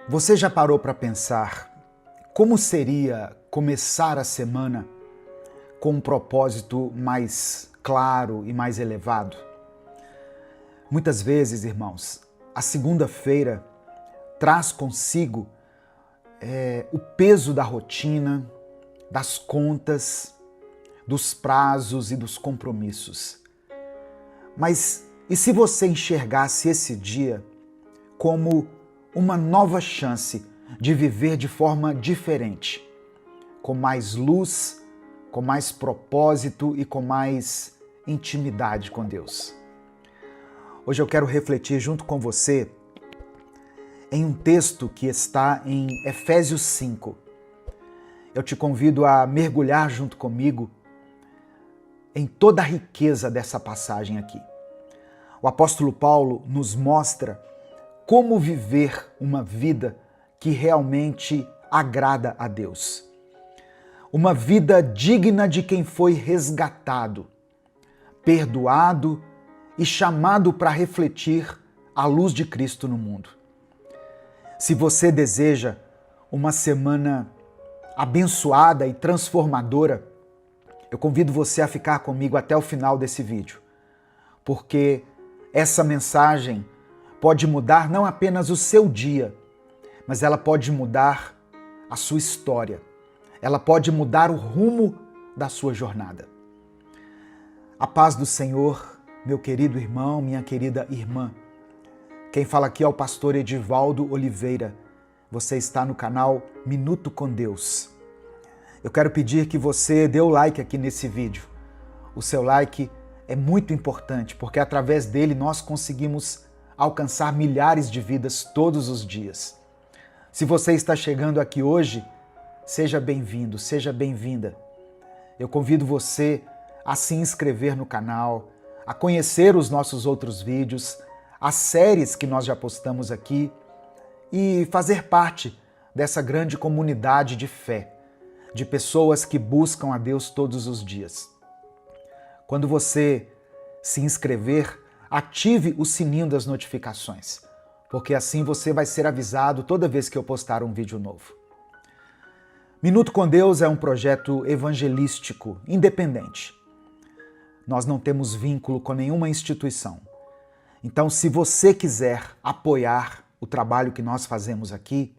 Você já parou para pensar como seria começar a semana com um propósito mais claro e mais elevado? Muitas vezes, irmãos, a segunda-feira traz consigo o peso da rotina, das contas, dos prazos e dos compromissos. Mas e se você enxergasse esse dia como uma nova chance de viver de forma diferente, com mais luz, com mais propósito e com mais intimidade com Deus? Hoje eu quero refletir junto com você em um texto que está em Efésios 5. Eu te convido a mergulhar junto comigo em toda a riqueza dessa passagem aqui. O apóstolo Paulo nos mostra como viver uma vida que realmente agrada a Deus. Uma vida digna de quem foi resgatado, perdoado e chamado para refletir a luz de Cristo no mundo. Se você deseja uma semana abençoada e transformadora, eu convido você a ficar comigo até o final desse vídeo, porque essa mensagem pode mudar não apenas o seu dia, mas ela pode mudar a sua história. Ela pode mudar o rumo da sua jornada. A paz do Senhor, meu querido irmão, minha querida irmã. Quem fala aqui é o pastor Edivaldo Oliveira. Você está no canal Minuto com Deus. Eu quero pedir que você dê o like aqui nesse vídeo. O seu like é muito importante, porque através dele nós conseguimos alcançar milhares de vidas todos os dias. Se você está chegando aqui hoje, seja bem-vindo, seja bem-vinda. Eu convido você a se inscrever no canal, a conhecer os nossos outros vídeos, as séries que nós já postamos aqui e fazer parte dessa grande comunidade de fé, de pessoas que buscam a Deus todos os dias. Quando você se inscrever, ative o sininho das notificações, porque assim você vai ser avisado toda vez que eu postar um vídeo novo. Minuto com Deus é um projeto evangelístico, independente. Nós não temos vínculo com nenhuma instituição. Então, se você quiser apoiar o trabalho que nós fazemos aqui,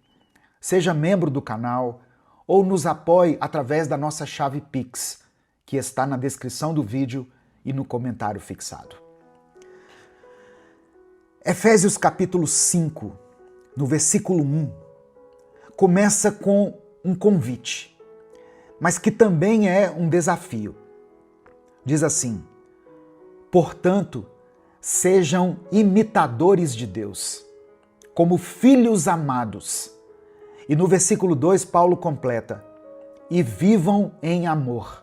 seja membro do canal ou nos apoie através da nossa chave Pix, que está na descrição do vídeo e no comentário fixado. Efésios capítulo 5, no versículo 1, começa com um convite, mas que também é um desafio. Diz assim: portanto, sejam imitadores de Deus, como filhos amados. E no versículo 2, Paulo completa: e vivam em amor,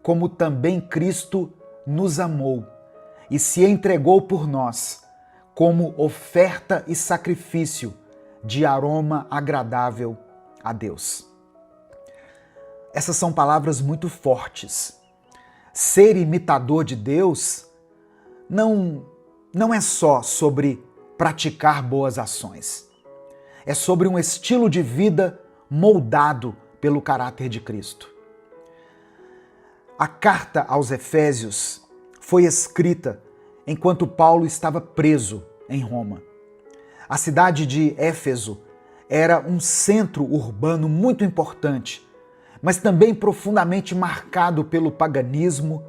como também Cristo nos amou e se entregou por nós, como oferta e sacrifício de aroma agradável a Deus. Essas são palavras muito fortes. Ser imitador de Deus não é só sobre praticar boas ações. É sobre um estilo de vida moldado pelo caráter de Cristo. A carta aos Efésios foi escrita enquanto Paulo estava preso em Roma. A cidade de Éfeso era um centro urbano muito importante, mas também profundamente marcado pelo paganismo,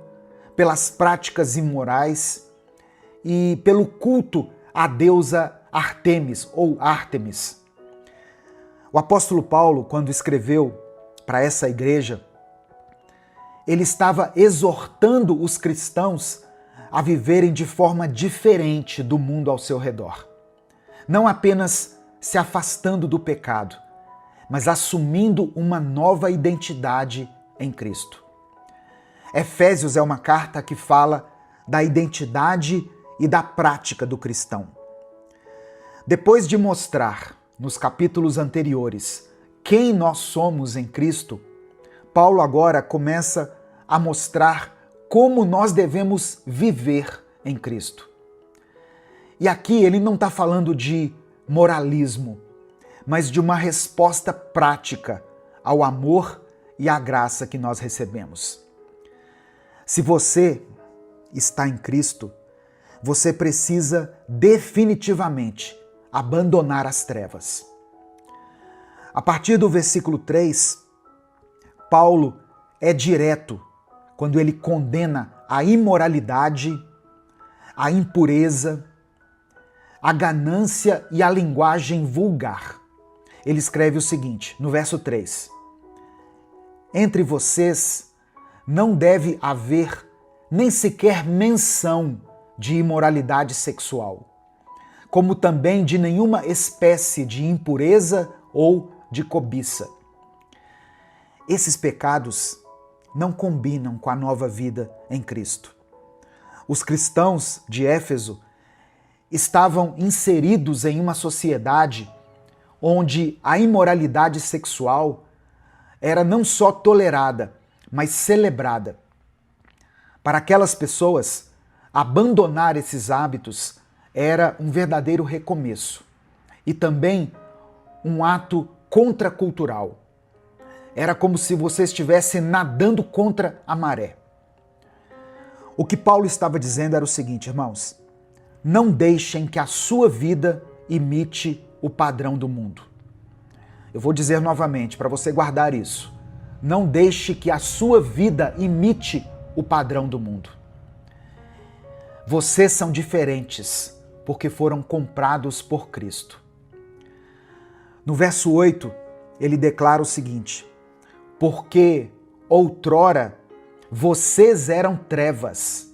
pelas práticas imorais e pelo culto à deusa Ártemis ou Ártemis. O apóstolo Paulo, quando escreveu para essa igreja, ele estava exortando os cristãos a viverem de forma diferente do mundo ao seu redor. Não apenas se afastando do pecado, mas assumindo uma nova identidade em Cristo. Efésios é uma carta que fala da identidade e da prática do cristão. Depois de mostrar, nos capítulos anteriores, quem nós somos em Cristo, Paulo agora começa a mostrar como nós devemos viver em Cristo. E aqui ele não está falando de moralismo, mas de uma resposta prática ao amor e à graça que nós recebemos. Se você está em Cristo, você precisa definitivamente abandonar as trevas. A partir do versículo 3, Paulo é direto quando ele condena a imoralidade, a impureza, a ganância e a linguagem vulgar. Ele escreve o seguinte, no verso 3: entre vocês não deve haver nem sequer menção de imoralidade sexual, como também de nenhuma espécie de impureza ou de cobiça. Esses pecados não combinam com a nova vida em Cristo. Os cristãos de Éfeso estavam inseridos em uma sociedade onde a imoralidade sexual era não só tolerada, mas celebrada. Para aquelas pessoas, abandonar esses hábitos era um verdadeiro recomeço e também um ato contracultural. Era como se você estivesse nadando contra a maré. O que Paulo estava dizendo era o seguinte, irmãos: não deixem que a sua vida imite o padrão do mundo. Eu vou dizer novamente para você guardar isso. Não deixe que a sua vida imite o padrão do mundo. Vocês são diferentes porque foram comprados por Cristo. No verso 8, ele declara o seguinte: porque outrora vocês eram trevas,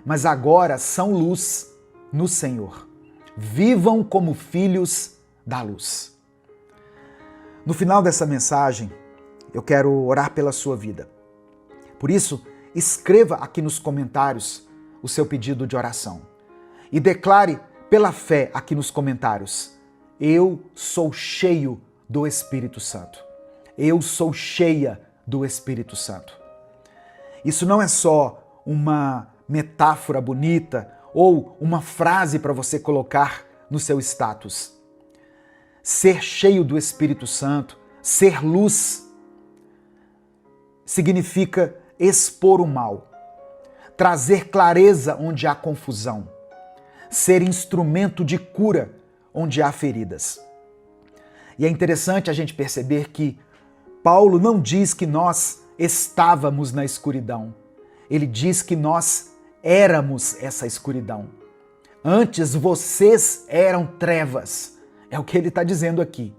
mas agora são luz no Senhor. Vivam como filhos da luz. No final dessa mensagem, eu quero orar pela sua vida. Por isso, escreva aqui nos comentários o seu pedido de oração e declare pela fé aqui nos comentários: eu sou cheio do Espírito Santo. Eu sou cheia do Espírito Santo. Isso não é só uma metáfora bonita ou uma frase para você colocar no seu status. Ser cheio do Espírito Santo, ser luz, significa expor o mal, trazer clareza onde há confusão, ser instrumento de cura onde há feridas. E é interessante a gente perceber que Paulo não diz que nós estávamos na escuridão. Ele diz que nós éramos essa escuridão. Antes vocês eram trevas. É o que ele está dizendo aqui.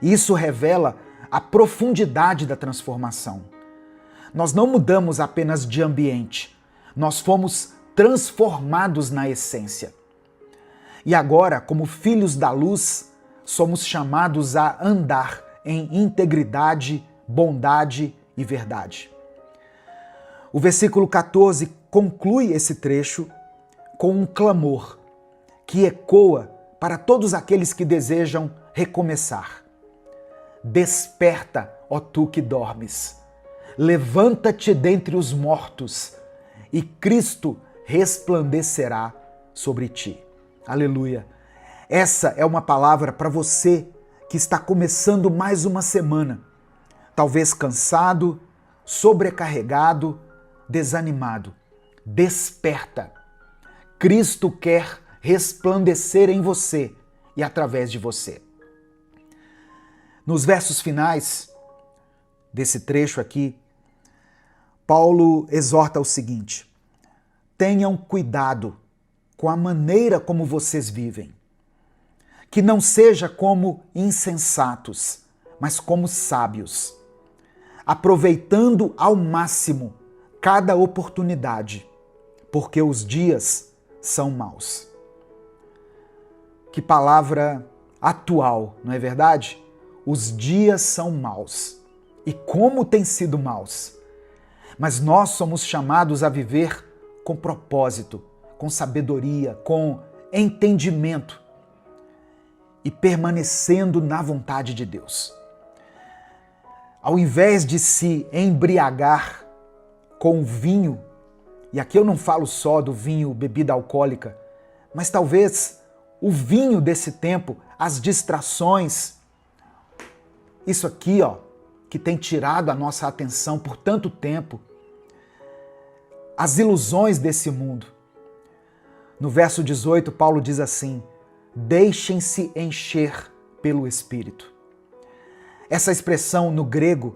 Isso revela a profundidade da transformação. Nós não mudamos apenas de ambiente. Nós fomos transformados na essência. E agora, como filhos da luz, somos chamados a andar em integridade, bondade e verdade. O versículo 14 conclui esse trecho com um clamor que ecoa para todos aqueles que desejam recomeçar. Desperta, ó tu que dormes, levanta-te dentre os mortos e Cristo resplandecerá sobre ti. Aleluia! Essa é uma palavra para você que está começando mais uma semana, talvez cansado, sobrecarregado, desanimado. Desperta! Cristo quer resplandecer em você e através de você. Nos versos finais desse trecho aqui, Paulo exorta o seguinte: tenham cuidado com a maneira como vocês vivem. Que não seja como insensatos, mas como sábios, aproveitando ao máximo cada oportunidade, porque os dias são maus. Que palavra atual, não é verdade? Os dias são maus. E como têm sido maus? Mas nós somos chamados a viver com propósito, com sabedoria, com entendimento e permanecendo na vontade de Deus. Ao invés de se embriagar com o vinho, e aqui eu não falo só do vinho, bebida alcoólica, mas talvez o vinho desse tempo, as distrações, isso aqui, que tem tirado a nossa atenção por tanto tempo, as ilusões desse mundo. No verso 18, Paulo diz assim: deixem-se encher pelo Espírito. Essa expressão no grego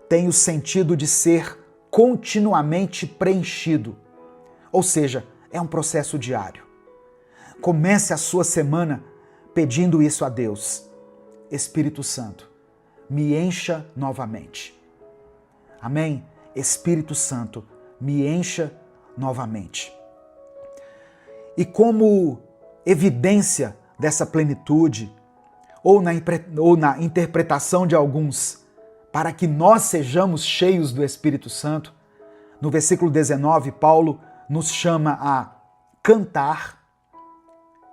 tem o sentido de ser continuamente preenchido, ou seja, é um processo diário. Comece a sua semana pedindo isso a Deus. Espírito Santo, me encha novamente. Amém? Espírito Santo, me encha novamente. E como evidência dessa plenitude, ou na interpretação de alguns, para que nós sejamos cheios do Espírito Santo, no versículo 19, Paulo nos chama a cantar.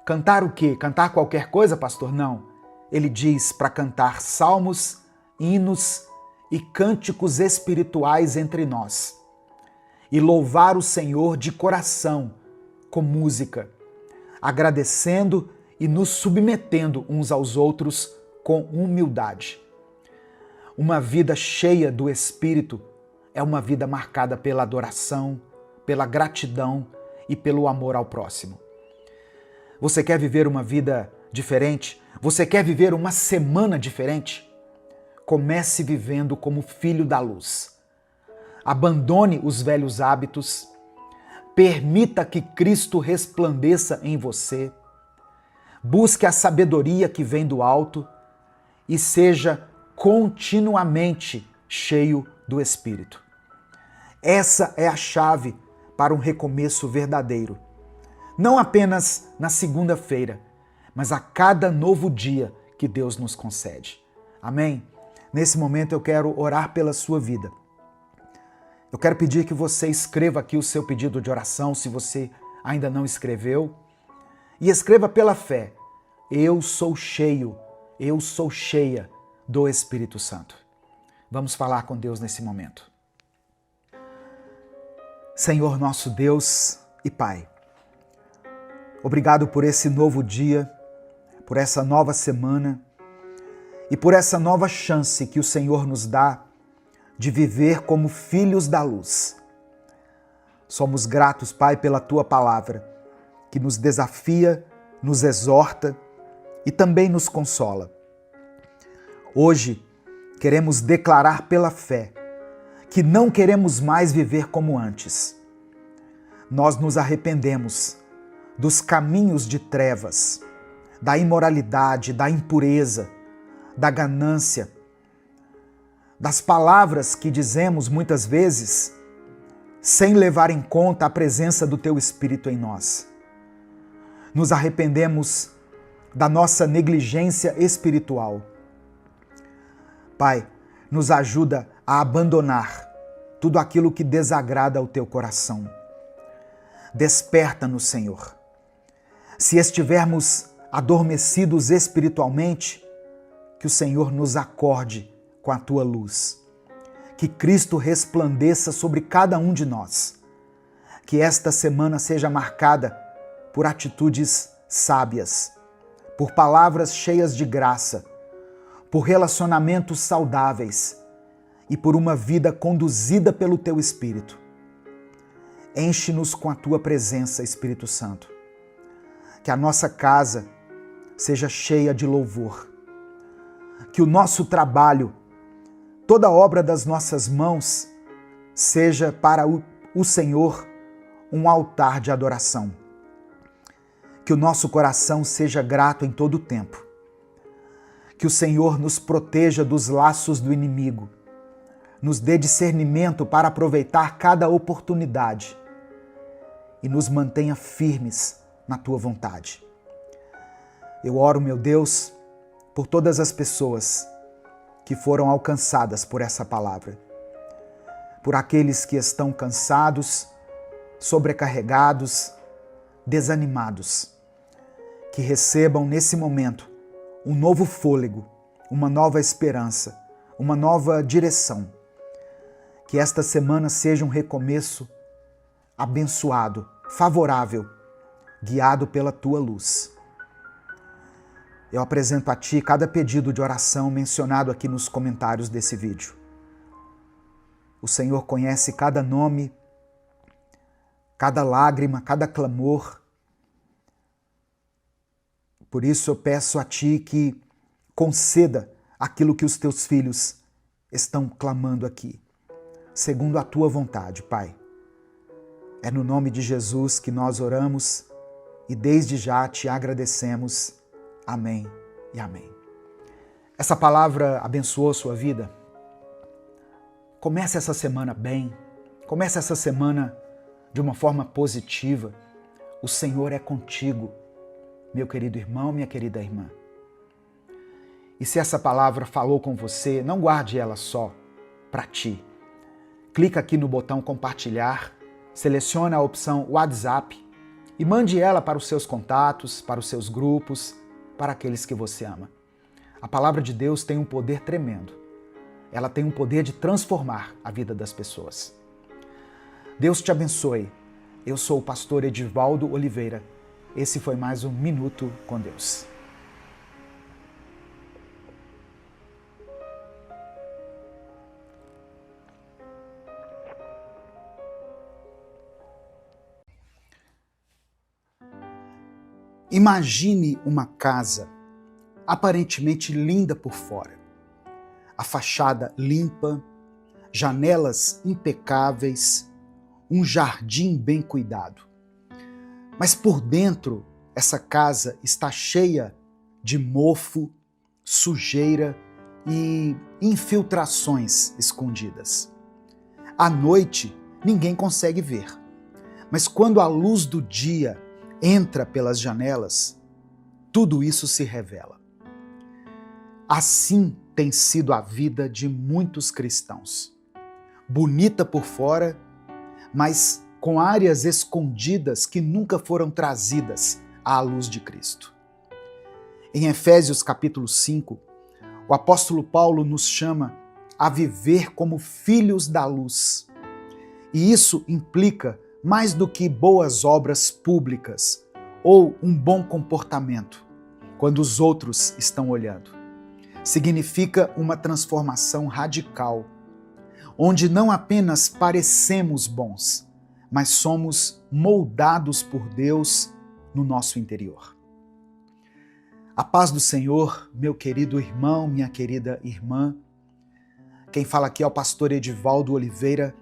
Cantar o quê? Cantar qualquer coisa, pastor? Não. Ele diz para cantar salmos, hinos e cânticos espirituais entre nós. E louvar o Senhor de coração, com música, agradecendo e nos submetendo uns aos outros com humildade. Uma vida cheia do Espírito é uma vida marcada pela adoração, pela gratidão e pelo amor ao próximo. Você quer viver uma vida diferente? Você quer viver uma semana diferente? Comece vivendo como filho da luz. Abandone os velhos hábitos. Permita que Cristo resplandeça em você. Busque a sabedoria que vem do alto e seja continuamente cheio do Espírito. Essa é a chave para um recomeço verdadeiro. Não apenas na segunda-feira, mas a cada novo dia que Deus nos concede. Amém? Nesse momento eu quero orar pela sua vida. Eu quero pedir que você escreva aqui o seu pedido de oração, se você ainda não escreveu, e escreva pela fé: eu sou cheio, eu sou cheia do Espírito Santo. Vamos falar com Deus nesse momento. Senhor nosso Deus e Pai, obrigado por esse novo dia, por essa nova semana e por essa nova chance que o Senhor nos dá de viver como filhos da luz. Somos gratos, Pai, pela Tua palavra, que nos desafia, nos exorta e também nos consola. Hoje, queremos declarar pela fé que não queremos mais viver como antes. Nós nos arrependemos dos caminhos de trevas, da imoralidade, da impureza, da ganância, das palavras que dizemos muitas vezes sem levar em conta a presença do Teu Espírito em nós. Nos arrependemos da nossa negligência espiritual. Pai, nos ajuda a abandonar tudo aquilo que desagrada ao Teu coração. Desperta-nos, Senhor. Se estivermos adormecidos espiritualmente, que o Senhor nos acorde com a Tua luz. Que Cristo resplandeça sobre cada um de nós. Que esta semana seja marcada por atitudes sábias, por palavras cheias de graça, por relacionamentos saudáveis e por uma vida conduzida pelo Teu Espírito. Enche-nos com a Tua presença, Espírito Santo. Que a nossa casa seja cheia de louvor. Que o nosso trabalho, toda obra das nossas mãos, seja para o Senhor um altar de adoração. Que o nosso coração seja grato em todo o tempo. Que o Senhor nos proteja dos laços do inimigo, nos dê discernimento para aproveitar cada oportunidade e nos mantenha firmes na Tua vontade. Eu oro, meu Deus, por todas as pessoas que foram alcançadas por essa palavra, por aqueles que estão cansados, sobrecarregados, desanimados, que recebam nesse momento um novo fôlego, uma nova esperança, uma nova direção. Que esta semana seja um recomeço abençoado, favorável, guiado pela Tua luz. eu apresento a Ti cada pedido de oração mencionado aqui nos comentários desse vídeo. O Senhor conhece cada nome, cada lágrima, cada clamor. Por isso eu peço a Ti que conceda aquilo que os Teus filhos estão clamando aqui, segundo a Tua vontade, Pai. É no nome de Jesus que nós oramos e desde já Te agradecemos. Amém e amém. Essa palavra abençoou sua vida? Comece essa semana bem, comece essa semana de uma forma positiva. O Senhor é contigo, meu querido irmão, minha querida irmã. E se essa palavra falou com você, não guarde ela só para ti. Clica aqui no botão compartilhar, selecione a opção WhatsApp e mande ela para os seus contatos, para os seus grupos, para aqueles que você ama. A palavra de Deus tem um poder tremendo. Ela tem um poder de transformar a vida das pessoas. Deus te abençoe. Eu sou o pastor Edivaldo Oliveira. Esse foi mais um Minuto com Deus. Imagine uma casa aparentemente linda por fora. A fachada limpa, janelas impecáveis, um jardim bem cuidado. Mas por dentro, essa casa está cheia de mofo, sujeira e infiltrações escondidas. À noite, ninguém consegue ver, mas quando a luz do dia entra pelas janelas, tudo isso se revela. Assim tem sido a vida de muitos cristãos. Bonita por fora, mas com áreas escondidas que nunca foram trazidas à luz de Cristo. Em Efésios capítulo 5, o apóstolo Paulo nos chama a viver como filhos da luz. E isso implica mais do que boas obras públicas ou um bom comportamento quando os outros estão olhando. Significa uma transformação radical, onde não apenas parecemos bons, mas somos moldados por Deus no nosso interior. A paz do Senhor, meu querido irmão, minha querida irmã. Quem fala aqui é o pastor Edivaldo Oliveira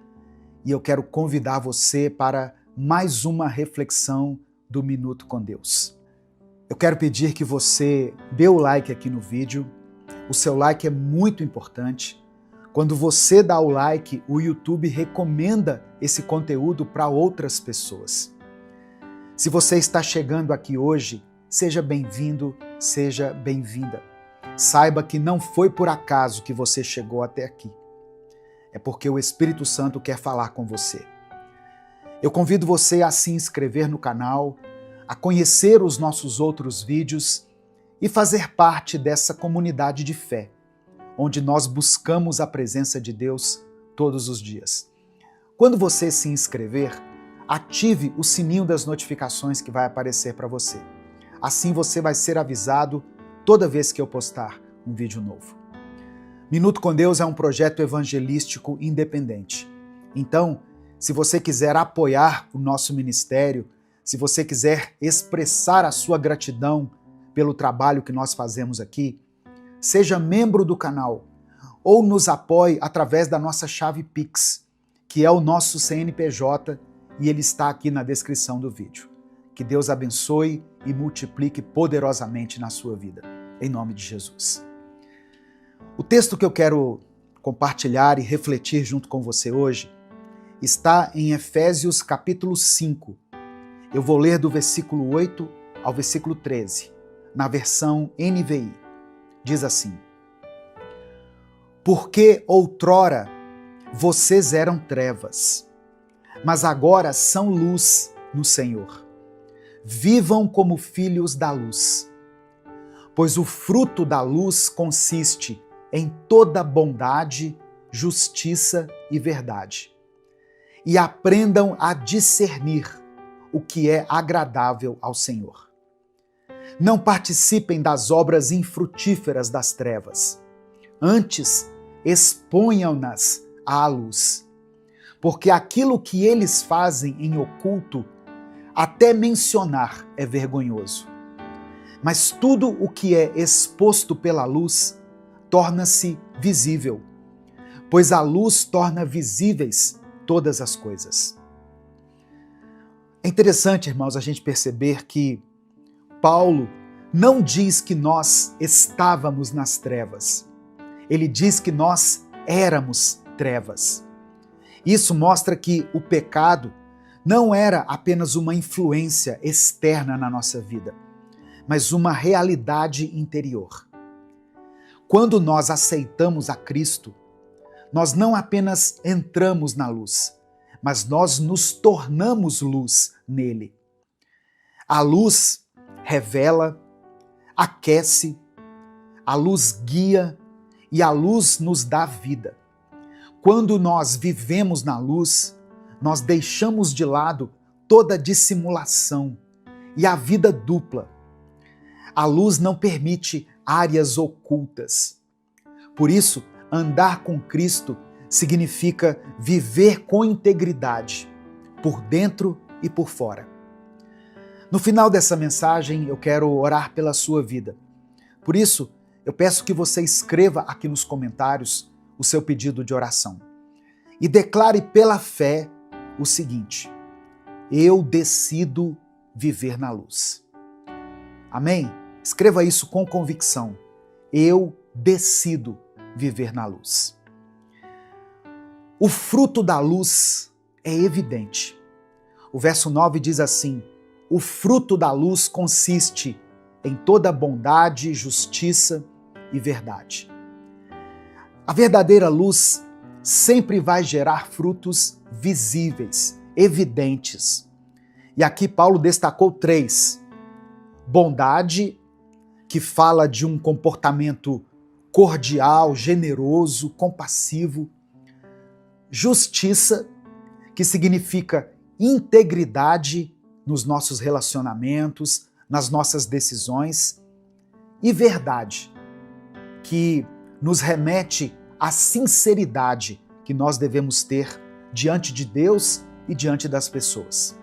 e eu quero convidar você para mais uma reflexão do Minuto com Deus. Eu quero pedir que você dê o like aqui no vídeo. O seu like é muito importante. Quando você dá o like, o YouTube recomenda esse conteúdo para outras pessoas. Se você está chegando aqui hoje, seja bem-vindo, seja bem-vinda. Saiba que não foi por acaso que você chegou até aqui. É porque o Espírito Santo quer falar com você. Eu convido você a se inscrever no canal, a conhecer os nossos outros vídeos e fazer parte dessa comunidade de fé, onde nós buscamos a presença de Deus todos os dias. Quando você se inscrever, ative o sininho das notificações que vai aparecer para você. Assim você vai ser avisado toda vez que eu postar um vídeo novo. Minuto com Deus é um projeto evangelístico independente. Então, se você quiser apoiar o nosso ministério, se você quiser expressar a sua gratidão pelo trabalho que nós fazemos aqui, seja membro do canal ou nos apoie através da nossa chave Pix, que é o nosso CNPJ e ele está aqui na descrição do vídeo. Que Deus abençoe e multiplique poderosamente na sua vida. Em nome de Jesus. O texto que eu quero compartilhar e refletir junto com você hoje está em Efésios capítulo 5. Eu vou ler do versículo 8 ao versículo 13, na versão NVI. Diz assim: Porque outrora vocês eram trevas, mas agora são luz no Senhor. Vivam como filhos da luz, pois o fruto da luz consiste em toda bondade, justiça e verdade. E aprendam a discernir o que é agradável ao Senhor. Não participem das obras infrutíferas das trevas. Antes, exponham-nas à luz. Porque aquilo que eles fazem em oculto, até mencionar é vergonhoso. Mas tudo o que é exposto pela luz torna-se visível, pois a luz torna visíveis todas as coisas. É interessante, irmãos, a gente perceber que Paulo não diz que nós estávamos nas trevas. Ele diz que nós éramos trevas. Isso mostra que o pecado não era apenas uma influência externa na nossa vida, mas uma realidade interior. Quando nós aceitamos a Cristo, nós não apenas entramos na luz, mas nós nos tornamos luz nele. A luz revela, aquece, a luz guia e a luz nos dá vida. Quando nós vivemos na luz, nós deixamos de lado toda dissimulação e a vida dupla. A luz não permite áreas ocultas. Por isso, andar com Cristo significa viver com integridade, por dentro e por fora. No final dessa mensagem, eu quero orar pela sua vida. Por isso, eu peço que você escreva aqui nos comentários o seu pedido de oração e declare pela fé o seguinte: eu decido viver na luz. Amém? Escreva isso com convicção. Eu decido viver na luz. O fruto da luz é evidente. O verso 9 diz assim: o fruto da luz consiste em toda bondade, justiça e verdade. A verdadeira luz sempre vai gerar frutos visíveis, evidentes. E aqui Paulo destacou 3. Bondade, que fala de um comportamento cordial, generoso, compassivo. Justiça, que significa integridade nos nossos relacionamentos, nas nossas decisões. E verdade, que nos remete à sinceridade que nós devemos ter diante de Deus e diante das pessoas.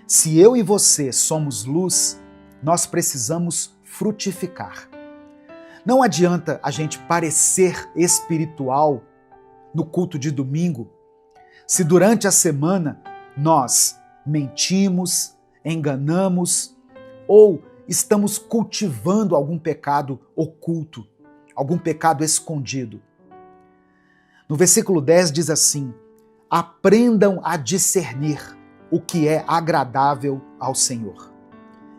Se eu e você somos luz, nós precisamos frutificar. Não adianta a gente parecer espiritual no culto de domingo se durante a semana nós mentimos, enganamos ou estamos cultivando algum pecado oculto, algum pecado escondido. No versículo 10 diz assim: aprendam a discernir o que é agradável ao Senhor.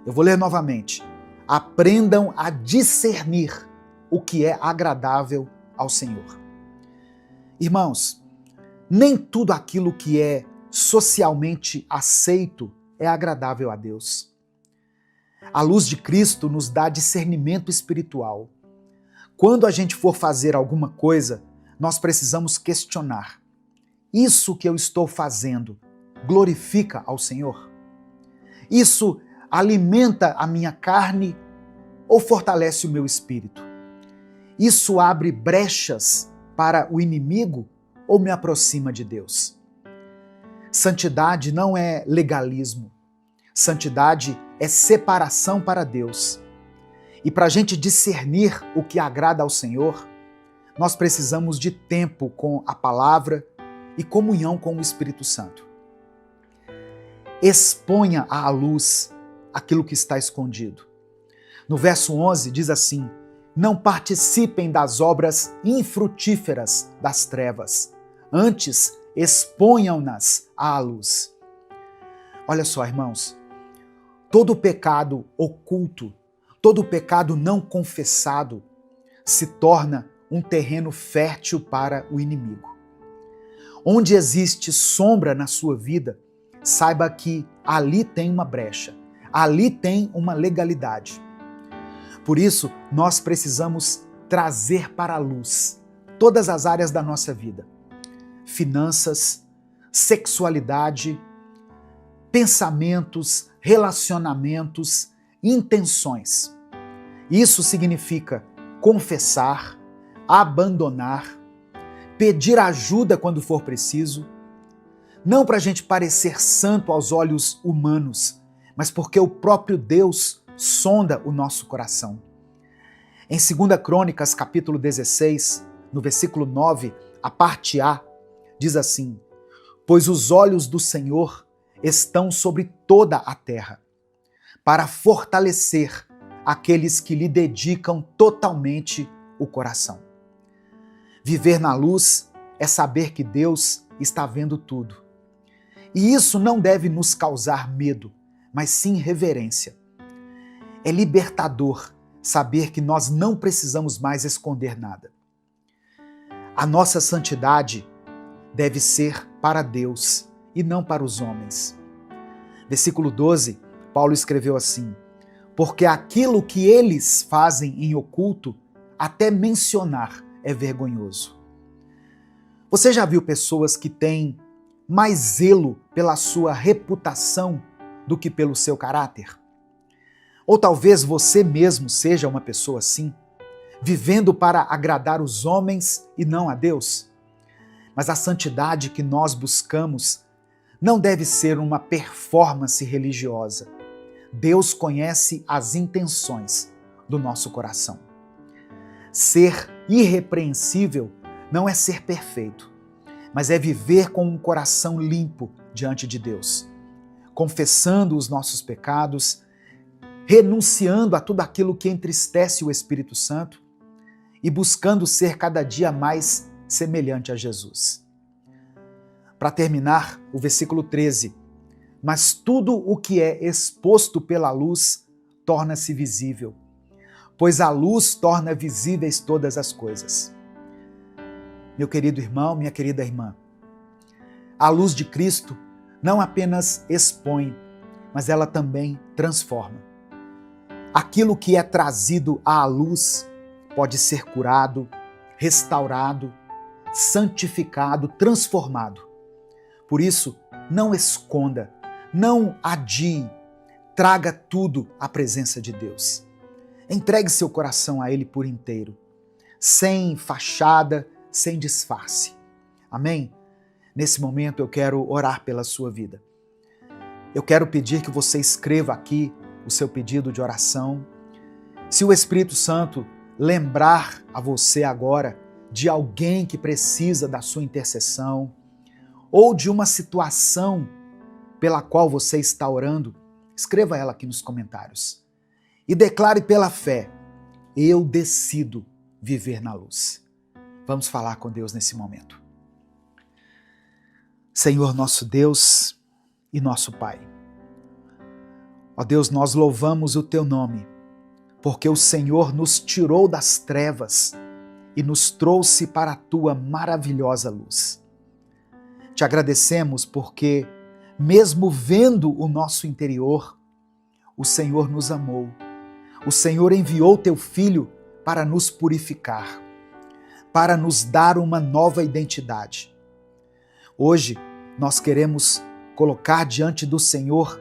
Eu vou ler novamente. Aprendam a discernir o que é agradável ao Senhor. Irmãos, nem tudo aquilo que é socialmente aceito é agradável a Deus. A luz de Cristo nos dá discernimento espiritual. Quando a gente for fazer alguma coisa, nós precisamos questionar: isso que eu estou fazendo glorifica ao Senhor? Isso alimenta a minha carne ou fortalece o meu espírito? Isso abre brechas para o inimigo ou me aproxima de Deus? Santidade não é legalismo. Santidade é separação para Deus. E para a gente discernir o que agrada ao Senhor, nós precisamos de tempo com a palavra e comunhão com o Espírito Santo. Exponha à luz aquilo que está escondido. No verso 11 diz assim: não participem das obras infrutíferas das trevas, antes exponham-nas à luz. Olha só, irmãos, todo pecado oculto, todo pecado não confessado se torna um terreno fértil para o inimigo. Onde existe sombra na sua vida, saiba que ali tem uma brecha, ali tem uma legalidade. Por isso, nós precisamos trazer para a luz todas as áreas da nossa vida: finanças, sexualidade, pensamentos, relacionamentos, intenções. Isso significa confessar, abandonar, pedir ajuda quando for preciso, não para a gente parecer santo aos olhos humanos, mas porque o próprio Deus sonda o nosso coração. Em 2 Crônicas, capítulo 16, no versículo 9, a parte A, diz assim: pois os olhos do Senhor estão sobre toda a terra, para fortalecer aqueles que lhe dedicam totalmente o coração. Viver na luz é saber que Deus está vendo tudo. E isso não deve nos causar medo, mas sim reverência. É libertador saber que nós não precisamos mais esconder nada. A nossa santidade deve ser para Deus e não para os homens. Versículo 12, Paulo escreveu assim: porque aquilo que eles fazem em oculto, até mencionar é vergonhoso. Você já viu pessoas que têm mais zelo pela sua reputação do que pelo seu caráter? Ou talvez você mesmo seja uma pessoa assim, vivendo para agradar os homens e não a Deus? Mas a santidade que nós buscamos não deve ser uma performance religiosa. Deus conhece as intenções do nosso coração. Ser irrepreensível não é ser perfeito, mas é viver com um coração limpo diante de Deus, confessando os nossos pecados, renunciando a tudo aquilo que entristece o Espírito Santo e buscando ser cada dia mais semelhante a Jesus. Para terminar, o versículo 13: mas tudo o que é exposto pela luz torna-se visível, pois a luz torna visíveis todas as coisas. Meu querido irmão, minha querida irmã, a luz de Cristo não apenas expõe, mas ela também transforma. Aquilo que é trazido à luz pode ser curado, restaurado, santificado, transformado. Por isso, não esconda, não adie, traga tudo à presença de Deus. Entregue seu coração a Ele por inteiro, sem fachada, sem disfarce. Amém? Nesse momento eu quero orar pela sua vida. Eu quero pedir que você escreva aqui o seu pedido de oração. Se o Espírito Santo lembrar a você agora de alguém que precisa da sua intercessão ou de uma situação pela qual você está orando, escreva ela aqui nos comentários. E declare pela fé: eu decido viver na luz. Vamos falar com Deus nesse momento. Senhor nosso Deus e nosso Pai, ó Deus, nós louvamos o Teu nome, porque o Senhor nos tirou das trevas e nos trouxe para a Tua maravilhosa luz. Te agradecemos porque, mesmo vendo o nosso interior, o Senhor nos amou. O Senhor enviou Teu Filho para nos purificar, para nos dar uma nova identidade. Hoje, nós queremos colocar diante do Senhor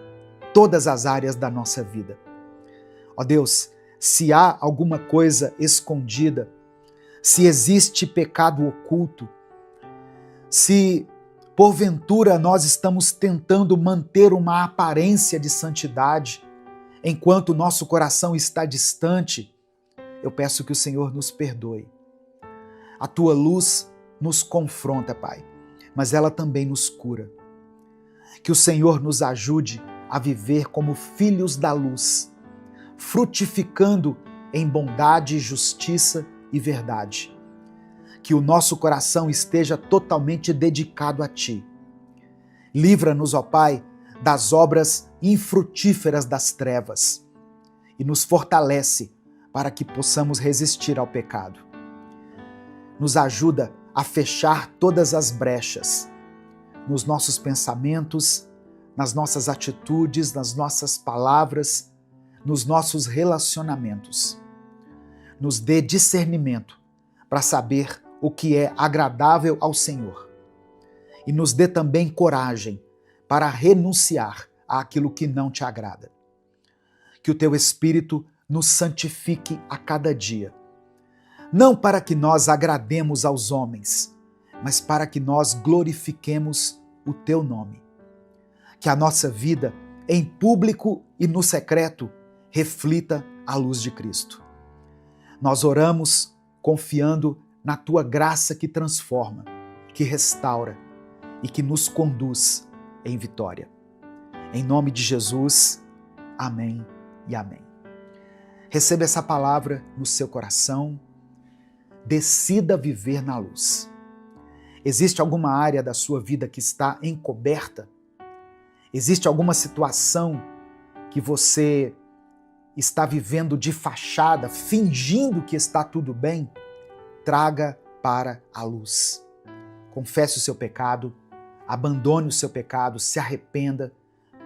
todas as áreas da nossa vida. Ó Deus, se há alguma coisa escondida, se existe pecado oculto, se porventura nós estamos tentando manter uma aparência de santidade, enquanto nosso coração está distante, eu peço que o Senhor nos perdoe. A Tua luz nos confronta, Pai, mas ela também nos cura. Que o Senhor nos ajude a viver como filhos da luz, frutificando em bondade, justiça e verdade. Que o nosso coração esteja totalmente dedicado a Ti. Livra-nos, ó Pai, das obras infrutíferas das trevas e nos fortalece para que possamos resistir ao pecado. Nos ajuda a fechar todas as brechas nos nossos pensamentos, nas nossas atitudes, nas nossas palavras, nos nossos relacionamentos. Nos dê discernimento para saber o que é agradável ao Senhor. E nos dê também coragem para renunciar àquilo que não Te agrada. que o teu Espírito nos santifique a cada dia. Não para que nós agrademos aos homens, mas para que nós glorifiquemos o teu nome. Que a nossa vida, em público e no secreto, reflita a luz de Cristo. Nós oramos confiando na tua graça que transforma, que restaura e que nos conduz em vitória. Em nome de Jesus, amém e amém. Receba essa palavra no seu coração. Decida viver na luz. Existe alguma área da sua vida que está encoberta? Existe alguma situação que você está vivendo de fachada, fingindo que está tudo bem? Traga para a luz. Confesse o seu pecado, abandone o seu pecado, se arrependa,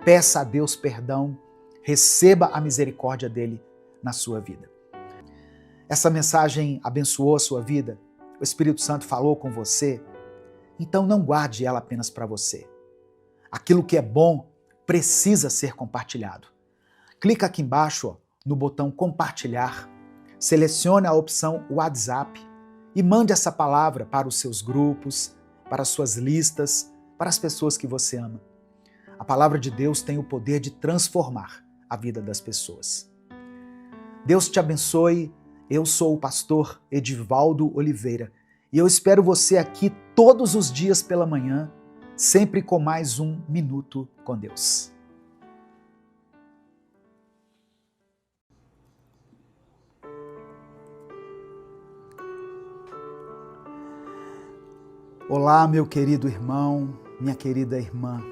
peça a Deus perdão, receba a misericórdia dele na sua vida. Essa mensagem abençoou a sua vida? O Espírito Santo falou com você? Então não guarde ela apenas para você. Aquilo que é bom precisa ser compartilhado. Clica aqui embaixo no botão compartilhar, selecione a opção WhatsApp e mande essa palavra para os seus grupos, para as suas listas, para as pessoas que você ama. A palavra de Deus tem o poder de transformar a vida das pessoas. Deus te abençoe. Eu sou o pastor Edivaldo Oliveira e eu espero você aqui todos os dias pela manhã, sempre com mais um Minuto com Deus. Olá, meu querido irmão, minha querida irmã.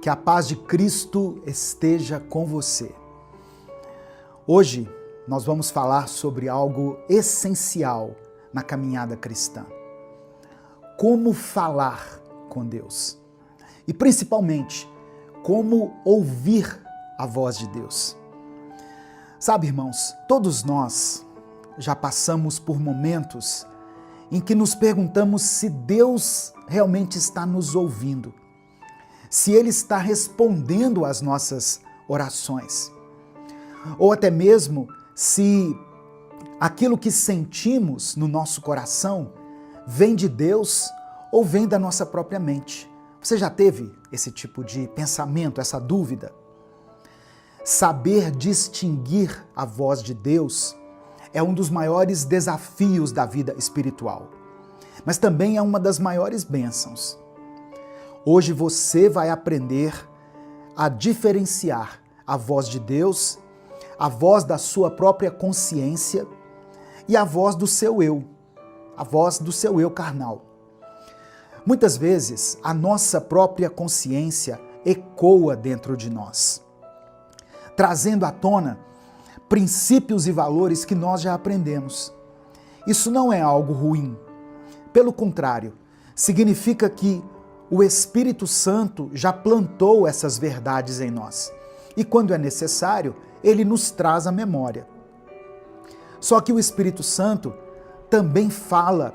Que a paz de Cristo esteja com você. Hoje nós vamos falar sobre algo essencial na caminhada cristã. Como falar com Deus. E principalmente, como ouvir a voz de Deus. Sabe, irmãos, todos nós já passamos por momentos em que nos perguntamos se Deus realmente está nos ouvindo, se Ele está respondendo às nossas orações, ou até mesmo se aquilo que sentimos no nosso coração vem de Deus ou vem da nossa própria mente. Você já teve esse tipo de pensamento, essa dúvida? Saber distinguir a voz de Deus é um dos maiores desafios da vida espiritual, mas também é uma das maiores bênçãos. Hoje você vai aprender a diferenciar a voz de Deus, a voz da sua própria consciência e a voz do seu eu, a voz do seu eu carnal. Muitas vezes a nossa própria consciência ecoa dentro de nós, trazendo à tona princípios e valores que nós já aprendemos. Isso não é algo ruim. Pelo contrário, significa que o Espírito Santo já plantou essas verdades em nós. E quando é necessário, ele nos traz à memória. Só que o Espírito Santo também fala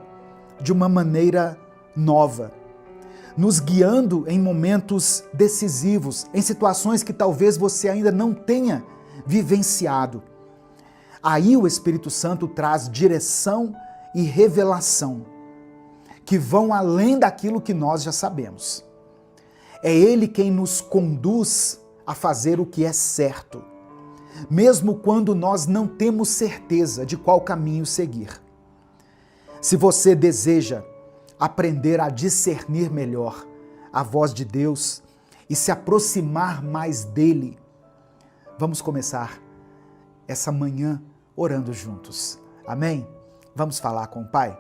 de uma maneira nova, nos guiando em momentos decisivos, em situações que talvez você ainda não tenha vivenciado. Aí o Espírito Santo traz direção e revelação, que vão além daquilo que nós já sabemos. É Ele quem nos conduz a fazer o que é certo, mesmo quando nós não temos certeza de qual caminho seguir. Se você deseja aprender a discernir melhor a voz de Deus e se aproximar mais dele, vamos começar essa manhã orando juntos. Amém? Vamos falar com o Pai?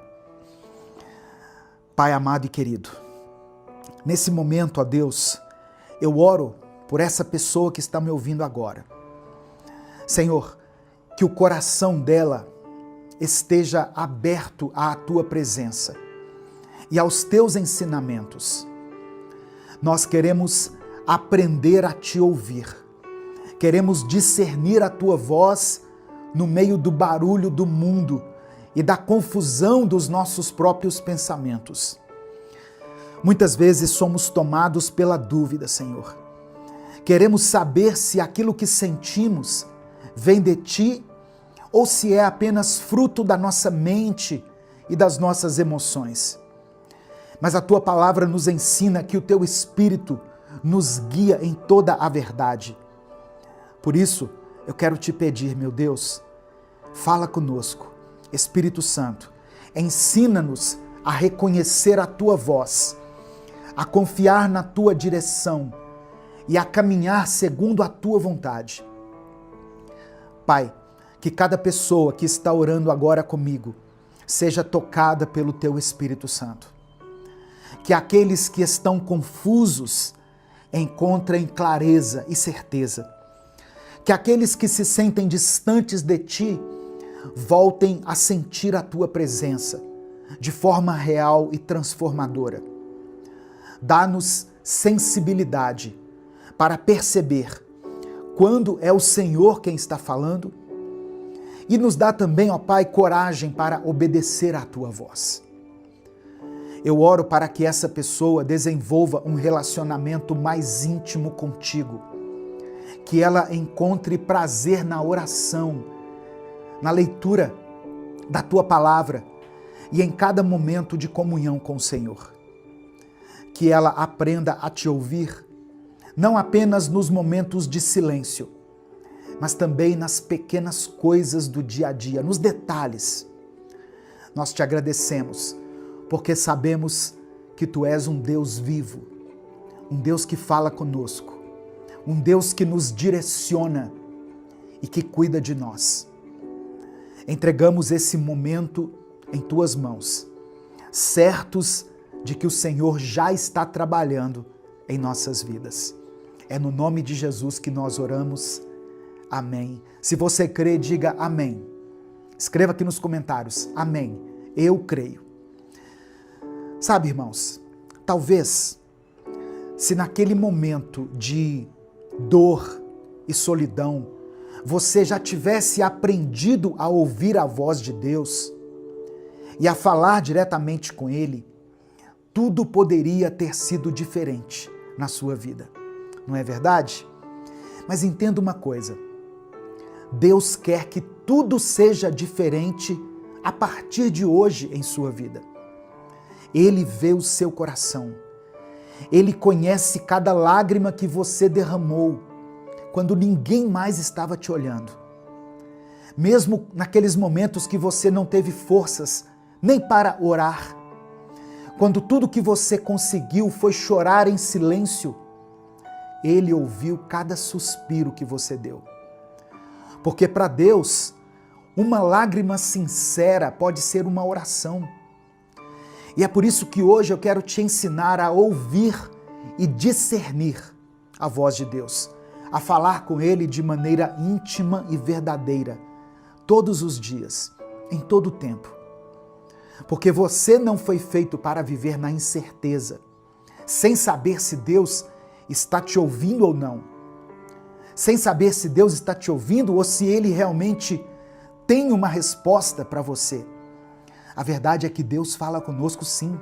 Pai amado e querido, nesse momento, ó Deus, eu oro por essa pessoa que está me ouvindo agora. Senhor, que o coração dela esteja aberto à Tua presença e aos Teus ensinamentos. Nós queremos aprender a Te ouvir. Queremos discernir a Tua voz no meio do barulho do mundo e da confusão dos nossos próprios pensamentos. Muitas vezes somos tomados pela dúvida, Senhor. Queremos saber se aquilo que sentimos vem de Ti ou se é apenas fruto da nossa mente e das nossas emoções. Mas a Tua palavra nos ensina que o Teu Espírito nos guia em toda a verdade. Por isso, eu quero te pedir, meu Deus, fala conosco. Espírito Santo, ensina-nos a reconhecer a Tua voz, a confiar na Tua direção e a caminhar segundo a Tua vontade. Pai, que cada pessoa que está orando agora comigo seja tocada pelo Teu Espírito Santo. Que aqueles que estão confusos encontrem clareza e certeza. Que aqueles que se sentem distantes de Ti voltem a sentir a Tua presença de forma real e transformadora. Dá-nos sensibilidade para perceber quando é o Senhor quem está falando e nos dá também, ó Pai, coragem para obedecer à Tua voz. Eu oro para que essa pessoa desenvolva um relacionamento mais íntimo contigo, que ela encontre prazer na oração, na leitura da Tua palavra e em cada momento de comunhão com o Senhor. Que ela aprenda a Te ouvir, não apenas nos momentos de silêncio, mas também nas pequenas coisas do dia a dia, nos detalhes. Nós Te agradecemos, porque sabemos que Tu és um Deus vivo, um Deus que fala conosco, um Deus que nos direciona e que cuida de nós. Entregamos esse momento em Tuas mãos, certos de que o Senhor já está trabalhando em nossas vidas. É no nome de Jesus que nós oramos. Amém. Se você crê, diga amém. Escreva aqui nos comentários, amém. Eu creio. Sabe, irmãos, talvez se naquele momento de dor e solidão, você já tivesse aprendido a ouvir a voz de Deus e a falar diretamente com Ele, tudo poderia ter sido diferente na sua vida. Não é verdade? Mas entenda uma coisa, Deus quer que tudo seja diferente a partir de hoje em sua vida. Ele vê o seu coração. Ele conhece cada lágrima que você derramou quando ninguém mais estava te olhando. Mesmo naqueles momentos que você não teve forças nem para orar, quando tudo que você conseguiu foi chorar em silêncio, Ele ouviu cada suspiro que você deu. Porque para Deus, uma lágrima sincera pode ser uma oração. E é por isso que hoje eu quero te ensinar a ouvir e discernir a voz de Deus, a falar com Ele de maneira íntima e verdadeira, todos os dias, em todo o tempo. Porque você não foi feito para viver na incerteza, sem saber se Deus está te ouvindo ou não, sem saber se Deus está te ouvindo ou se Ele realmente tem uma resposta para você. A verdade é que Deus fala conosco sim.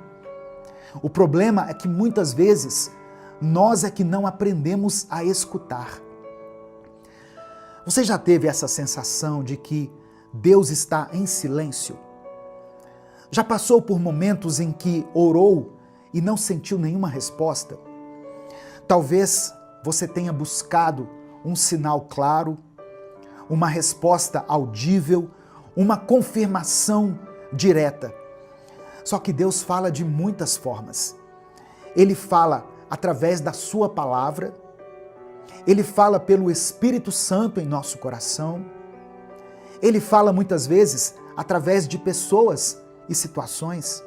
O problema é que muitas vezes nós é que não aprendemos a escutar. Você já teve essa sensação de que Deus está em silêncio? Já passou por momentos em que orou e não sentiu nenhuma resposta? Talvez você tenha buscado um sinal claro, uma resposta audível, uma confirmação direta. Só que Deus fala de muitas formas. Ele fala através da sua palavra, Ele fala pelo Espírito Santo em nosso coração, Ele fala muitas vezes através de pessoas e situações.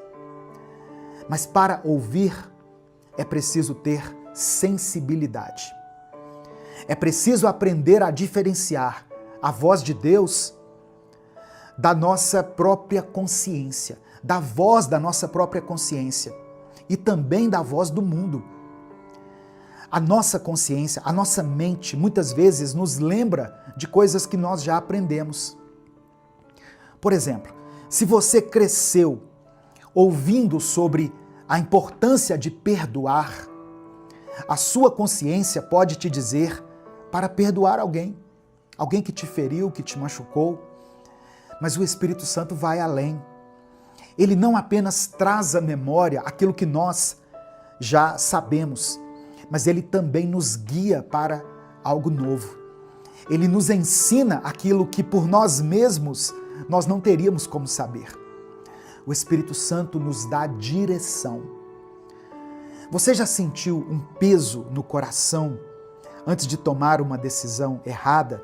Mas para ouvir é preciso ter sensibilidade. É preciso aprender a diferenciar a voz de Deus da nossa própria consciência, da voz da nossa própria consciência e também da voz do mundo. A nossa consciência, a nossa mente, muitas vezes nos lembra de coisas que nós já aprendemos. Por exemplo, se você cresceu ouvindo sobre a importância de perdoar, A sua consciência pode te dizer para perdoar alguém que te feriu, que te machucou. Mas o Espírito Santo vai além. Ele não apenas traz à memória aquilo que nós já sabemos, mas ele também nos guia para algo novo. Ele nos ensina aquilo que por nós mesmos nós não teríamos como saber. O Espírito Santo nos dá direção. Você já sentiu um peso no coração antes de tomar uma decisão errada?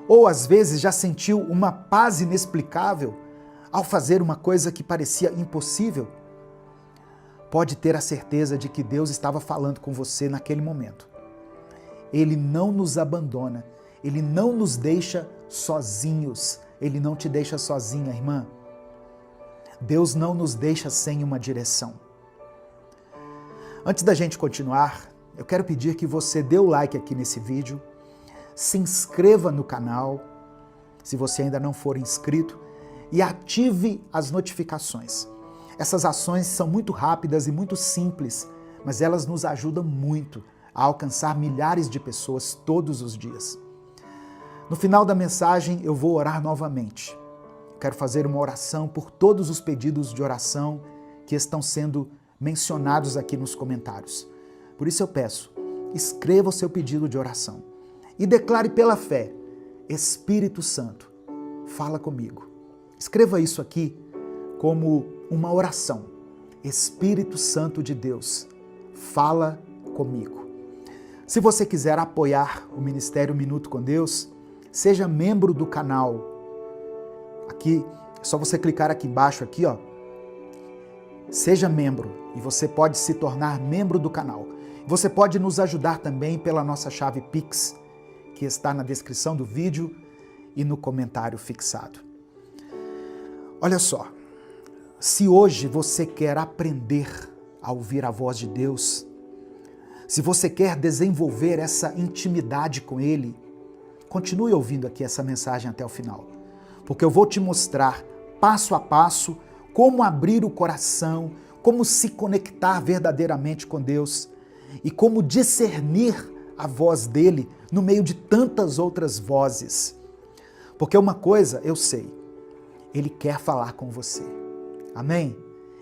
Ou às vezes já sentiu uma paz inexplicável ao fazer uma coisa que parecia impossível? Pode ter a certeza de que Deus estava falando com você naquele momento. Ele não nos abandona, Ele não nos deixa sozinhos, Ele não te deixa sozinha, irmã. Deus não nos deixa sem uma direção. Antes da gente continuar, eu quero pedir que você dê o like aqui nesse vídeo, se inscreva no canal, se você ainda não for inscrito, e ative as notificações. Essas ações são muito rápidas e muito simples, mas elas nos ajudam muito a alcançar milhares de pessoas todos os dias. No final da mensagem eu vou orar novamente. Quero fazer uma oração por todos os pedidos de oração que estão sendo mencionados aqui nos comentários. Por isso eu peço, escreva o seu pedido de oração e declare pela fé: Espírito Santo, fala comigo. Escreva isso aqui como uma oração. Espírito Santo de Deus, fala comigo. Se você quiser apoiar o Ministério Minuto com Deus, seja membro do canal. Aqui, é só você clicar aqui embaixo, aqui, ó. Seja membro e você pode se tornar membro do canal. Você pode nos ajudar também pela nossa chave Pix, que está na descrição do vídeo e no comentário fixado. Olha só, se hoje você quer aprender a ouvir a voz de Deus, se você quer desenvolver essa intimidade com Ele, continue ouvindo aqui essa mensagem até o final, porque eu vou te mostrar passo a passo como abrir o coração, como se conectar verdadeiramente com Deus e como discernir a voz dele no meio de tantas outras vozes. Porque uma coisa eu sei, Ele quer falar com você. Amém?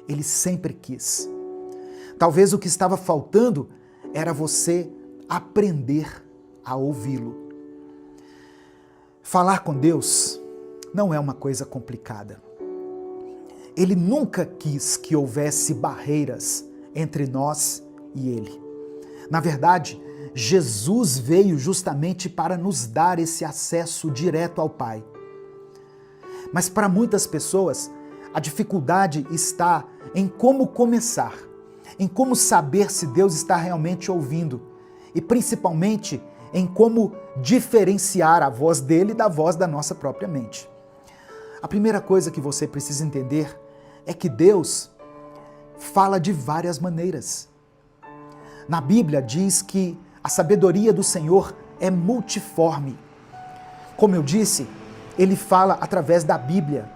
Ele sempre quis. Talvez o que estava faltando era você aprender a ouvi-lo. Falar com Deus não é uma coisa complicada. Ele nunca quis que houvesse barreiras entre nós e Ele. Na verdade, Jesus veio justamente para nos dar esse acesso direto ao Pai. Mas para muitas pessoas, a dificuldade está em como começar, em como saber se Deus está realmente ouvindo e principalmente em como diferenciar a voz dele da voz da nossa própria mente. A primeira coisa que você precisa entender é que Deus fala de várias maneiras. Na Bíblia diz que a sabedoria do Senhor é multiforme. Como eu disse, Ele fala através da Bíblia.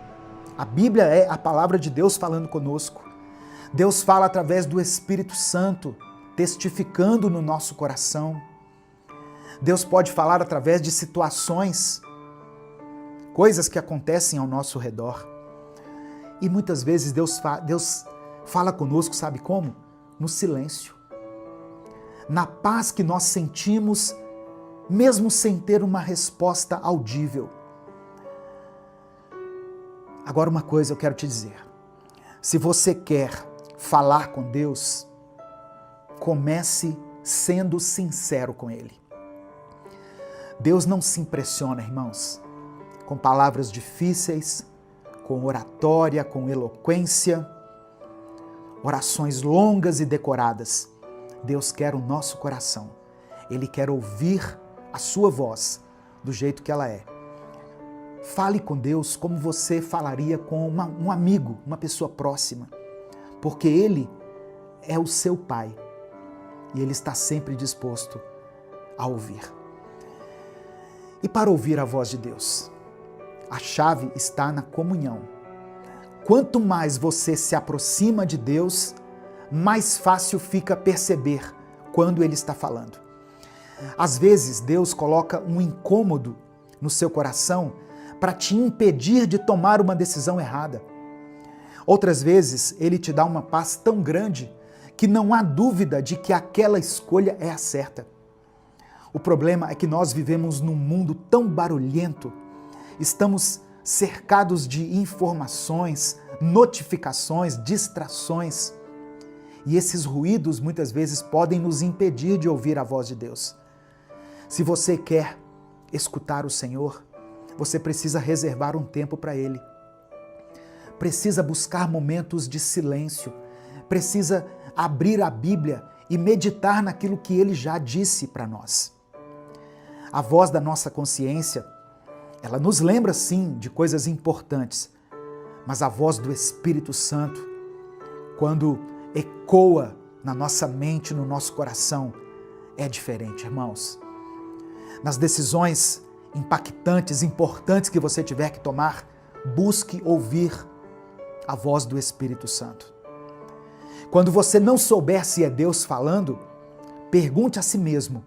A Bíblia é a palavra de Deus falando conosco. Deus fala através do Espírito Santo, testificando no nosso coração. Deus pode falar através de situações, coisas que acontecem ao nosso redor. E muitas vezes Deus fala conosco, sabe como? No silêncio. Na paz que nós sentimos, mesmo sem ter uma resposta audível. Agora uma coisa eu quero te dizer. Se você quer falar com Deus, comece sendo sincero com Ele. Deus não se impressiona, irmãos, com palavras difíceis, com oratória, com eloquência, orações longas e decoradas. Deus quer o nosso coração. Ele quer ouvir a sua voz do jeito que ela é. Fale com Deus como você falaria com um amigo, uma pessoa próxima, porque Ele é o seu Pai e Ele está sempre disposto a ouvir. E para ouvir a voz de Deus, a chave está na comunhão. Quanto mais você se aproxima de Deus, mais fácil fica perceber quando Ele está falando. Às vezes, Deus coloca um incômodo no seu coração para te impedir de tomar uma decisão errada. Outras vezes, Ele te dá uma paz tão grande que não há dúvida de que aquela escolha é a certa. O problema é que nós vivemos num mundo tão barulhento, estamos cercados de informações, notificações, distrações, e esses ruídos muitas vezes podem nos impedir de ouvir a voz de Deus. Se você quer escutar o Senhor, você precisa reservar um tempo para Ele. Precisa buscar momentos de silêncio, precisa abrir a Bíblia e meditar naquilo que Ele já disse para nós. A voz da nossa consciência, ela nos lembra sim de coisas importantes, mas a voz do Espírito Santo, quando ecoa na nossa mente, no nosso coração, é diferente, irmãos. Nas decisões impactantes, importantes que você tiver que tomar, busque ouvir a voz do Espírito Santo. Quando você não souber se é Deus falando, pergunte a si mesmo: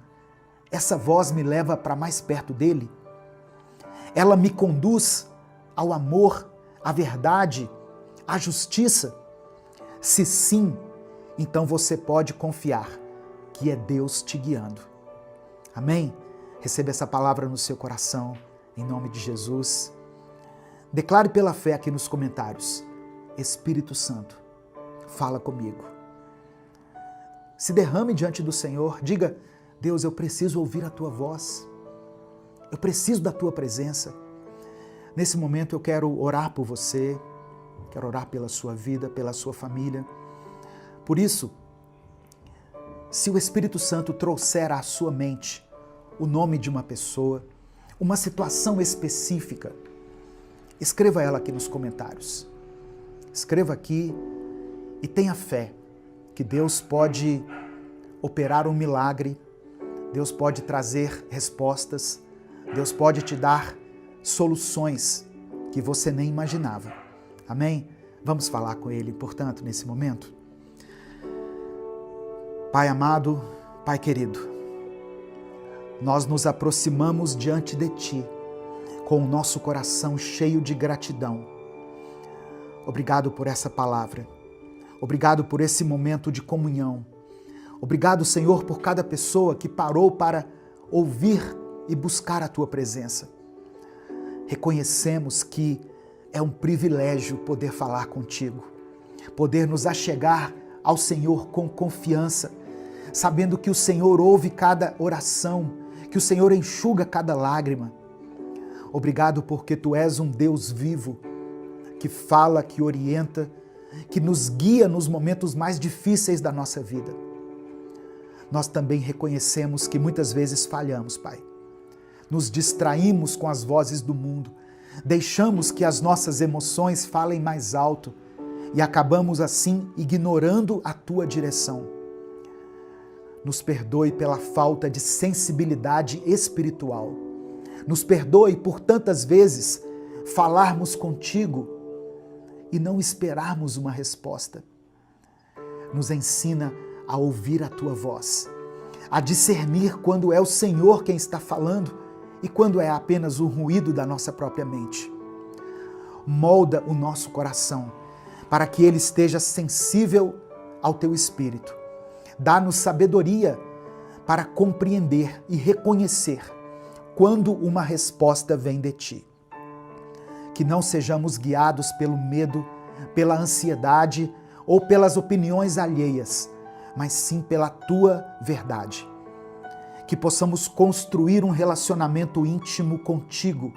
essa voz me leva para mais perto dele? Ela me conduz ao amor, à verdade, à justiça? Se sim, então você pode confiar que é Deus te guiando. Amém? Receba essa palavra no seu coração, em nome de Jesus. Declare pela fé aqui nos comentários: Espírito Santo, fala comigo. Se derrame diante do Senhor, diga: Deus, eu preciso ouvir a Tua voz. Eu preciso da Tua presença. Nesse momento eu quero orar por você, quero orar pela sua vida, pela sua família. Por isso, se o Espírito Santo trouxer à sua mente o nome de uma pessoa, uma situação específica, escreva ela aqui nos comentários. Escreva aqui e tenha fé que Deus pode operar um milagre, Deus pode trazer respostas, Deus pode te dar soluções que você nem imaginava. Amém? Vamos falar com Ele, portanto, nesse momento. Pai amado, Pai querido, nós nos aproximamos diante de Ti com o nosso coração cheio de gratidão. Obrigado por essa palavra. Obrigado por esse momento de comunhão. Obrigado, Senhor, por cada pessoa que parou para ouvir e buscar a Tua presença. Reconhecemos que é um privilégio poder falar contigo, poder nos achegar ao Senhor com confiança, sabendo que o Senhor ouve cada oração, que o Senhor enxuga cada lágrima. Obrigado porque Tu és um Deus vivo, que fala, que orienta, que nos guia nos momentos mais difíceis da nossa vida. Nós também reconhecemos que muitas vezes falhamos, Pai. Nos distraímos com as vozes do mundo, deixamos que as nossas emoções falem mais alto e acabamos assim ignorando a Tua direção. Nos perdoe pela falta de sensibilidade espiritual. Nos perdoe por tantas vezes falarmos contigo e não esperarmos uma resposta. Nos ensina a ouvir a Tua voz, a discernir quando é o Senhor quem está falando e quando é apenas o ruído da nossa própria mente. Molda o nosso coração para que ele esteja sensível ao Teu Espírito. Dá-nos sabedoria para compreender e reconhecer quando uma resposta vem de Ti. Que não sejamos guiados pelo medo, pela ansiedade ou pelas opiniões alheias, mas sim pela Tua verdade. Que possamos construir um relacionamento íntimo contigo,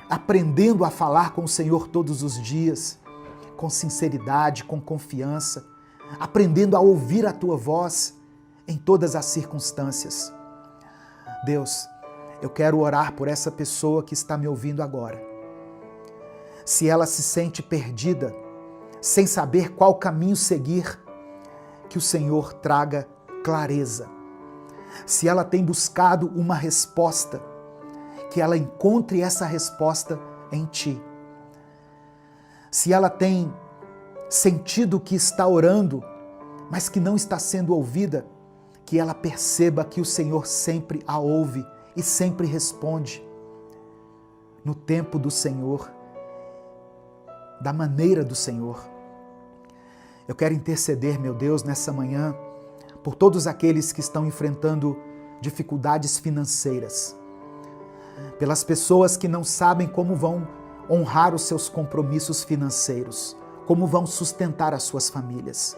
aprendendo a falar com o Senhor todos os dias, com sinceridade, com confiança, aprendendo a ouvir a Tua voz em todas as circunstâncias. Deus, eu quero orar por essa pessoa que está me ouvindo agora. Se ela se sente perdida, sem saber qual caminho seguir, que o Senhor traga clareza. Se ela tem buscado uma resposta, que ela encontre essa resposta em Ti. Se ela tem sentido que está orando, mas que não está sendo ouvida, que ela perceba que o Senhor sempre a ouve e sempre responde no tempo do Senhor, da maneira do Senhor. Eu quero interceder, meu Deus, nessa manhã, por todos aqueles que estão enfrentando dificuldades financeiras, pelas pessoas que não sabem como vão honrar os seus compromissos financeiros, como vão sustentar as suas famílias.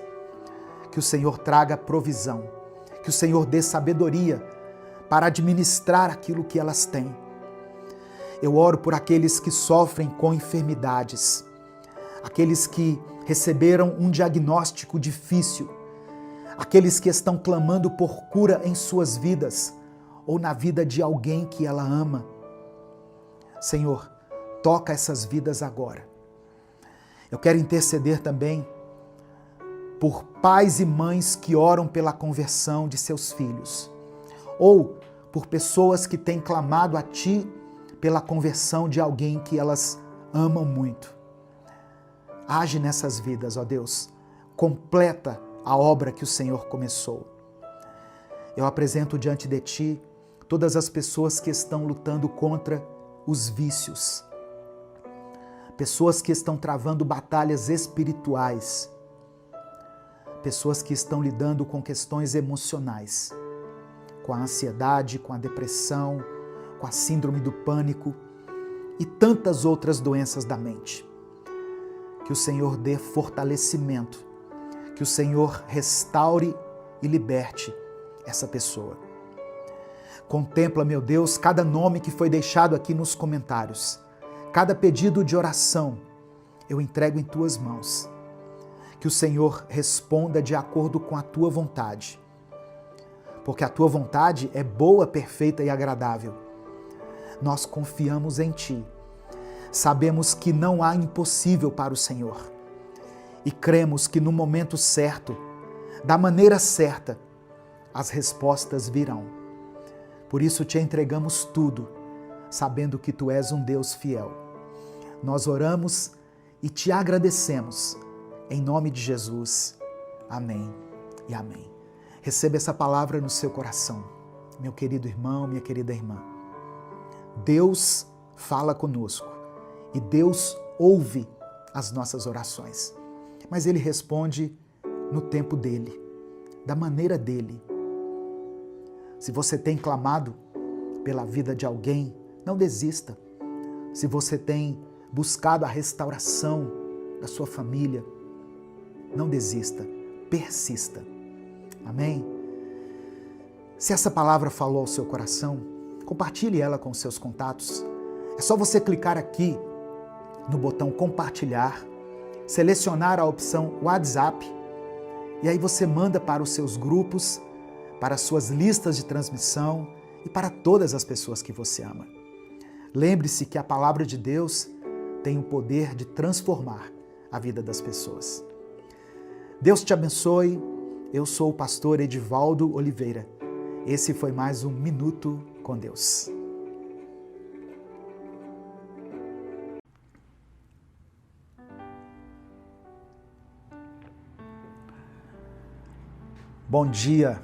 Que o Senhor traga provisão, que o Senhor dê sabedoria para administrar aquilo que elas têm. Eu oro por aqueles que sofrem com enfermidades, aqueles que receberam um diagnóstico difícil, aqueles que estão clamando por cura em suas vidas ou na vida de alguém que ela ama. Senhor, toca essas vidas agora. Eu quero interceder também por pais e mães que oram pela conversão de seus filhos, ou por pessoas que têm clamado a Ti pela conversão de alguém que elas amam muito. Age nessas vidas, ó Deus, completa a obra que o Senhor começou. Eu apresento diante de Ti todas as pessoas que estão lutando contra os vícios, pessoas que estão travando batalhas espirituais, pessoas que estão lidando com questões emocionais, com a ansiedade, com a depressão, com a síndrome do pânico e tantas outras doenças da mente. Que o Senhor dê fortalecimento, que o Senhor restaure e liberte essa pessoa. Contempla, meu Deus, cada nome que foi deixado aqui nos comentários, cada pedido de oração, eu entrego em Tuas mãos. Que o Senhor responda de acordo com a Tua vontade, porque a Tua vontade é boa, perfeita e agradável. Nós confiamos em Ti, sabemos que não há impossível para o Senhor e cremos que no momento certo, da maneira certa, as respostas virão. Por isso Te entregamos tudo, sabendo que Tu és um Deus fiel. Nós oramos e Te agradecemos. Em nome de Jesus, amém e amém. Receba essa palavra no seu coração, meu querido irmão, minha querida irmã. Deus fala conosco e Deus ouve as nossas orações, mas Ele responde no tempo dEle, da maneira dEle. Se você tem clamado pela vida de alguém, não desista. Se você tem buscado a restauração da sua família, não desista, persista. Amém? Se essa palavra falou ao seu coração, compartilhe ela com seus contatos. É só você clicar aqui no botão compartilhar, selecionar a opção WhatsApp e aí você manda para os seus grupos, para as suas listas de transmissão e para todas as pessoas que você ama. Lembre-se que a palavra de Deus tem o poder de transformar a vida das pessoas. Deus te abençoe. Eu sou o pastor Edivaldo Oliveira. Esse foi mais um Minuto com Deus. Bom dia,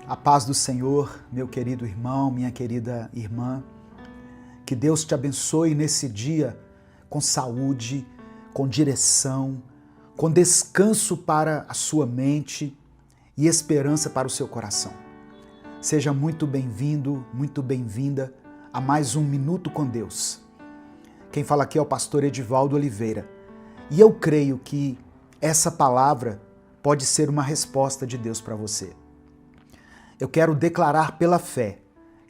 a paz do Senhor, meu querido irmão, minha querida irmã. Que Deus te abençoe nesse dia com saúde, com direção, com descanso para a sua mente e esperança para o seu coração. Seja muito bem-vindo, muito bem-vinda a mais um Minuto com Deus. Quem fala aqui é o pastor Edivaldo Oliveira. E eu creio que essa palavra pode ser uma resposta de Deus para você. Eu quero declarar pela fé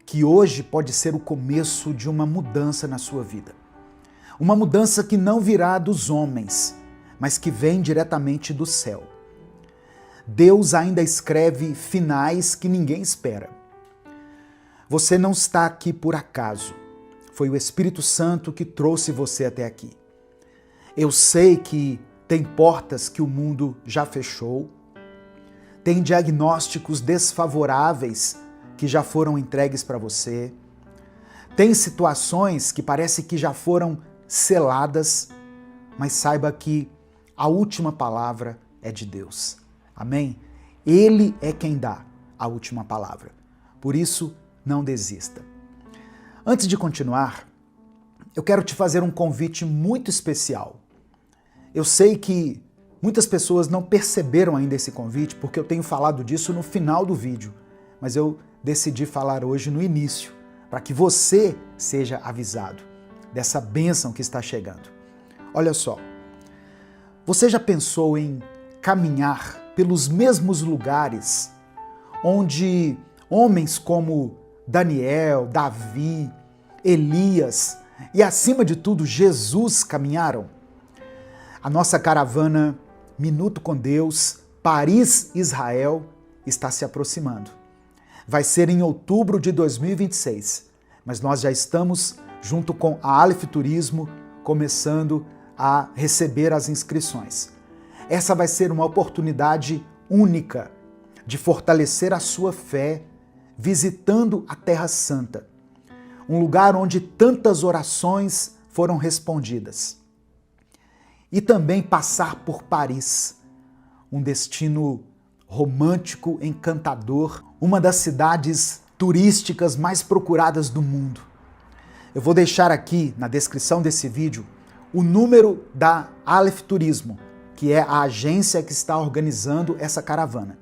que hoje pode ser o começo de uma mudança na sua vida. Uma mudança que não virá dos homens, mas que vem diretamente do céu. Deus ainda escreve finais que ninguém espera. Você não está aqui por acaso. Foi o Espírito Santo que trouxe você até aqui. Eu sei que tem portas que o mundo já fechou, tem diagnósticos desfavoráveis que já foram entregues para você, tem situações que parece que já foram seladas, mas saiba que a última palavra é de Deus. Amém? Ele é quem dá a última palavra. Por isso, não desista. Antes de continuar, eu quero te fazer um convite muito especial. Eu sei que muitas pessoas não perceberam ainda esse convite porque eu tenho falado disso no final do vídeo, mas eu decidi falar hoje no início, para que você seja avisado dessa bênção que está chegando. Olha só, você já pensou em caminhar pelos mesmos lugares onde homens como Daniel, Davi, Elias e, acima de tudo, Jesus caminharam? A nossa caravana Minuto com Deus, Paris, Israel, está se aproximando. Vai ser em outubro de 2026, mas nós já estamos, junto com a Aleph Turismo, começando a receber as inscrições. Essa vai ser uma oportunidade única de fortalecer a sua fé visitando a Terra Santa, um lugar onde tantas orações foram respondidas. E também passar por Paris, um destino romântico, encantador, uma das cidades turísticas mais procuradas do mundo. Eu vou deixar aqui na descrição desse vídeo o número da Aleph Turismo, que é a agência que está organizando essa caravana.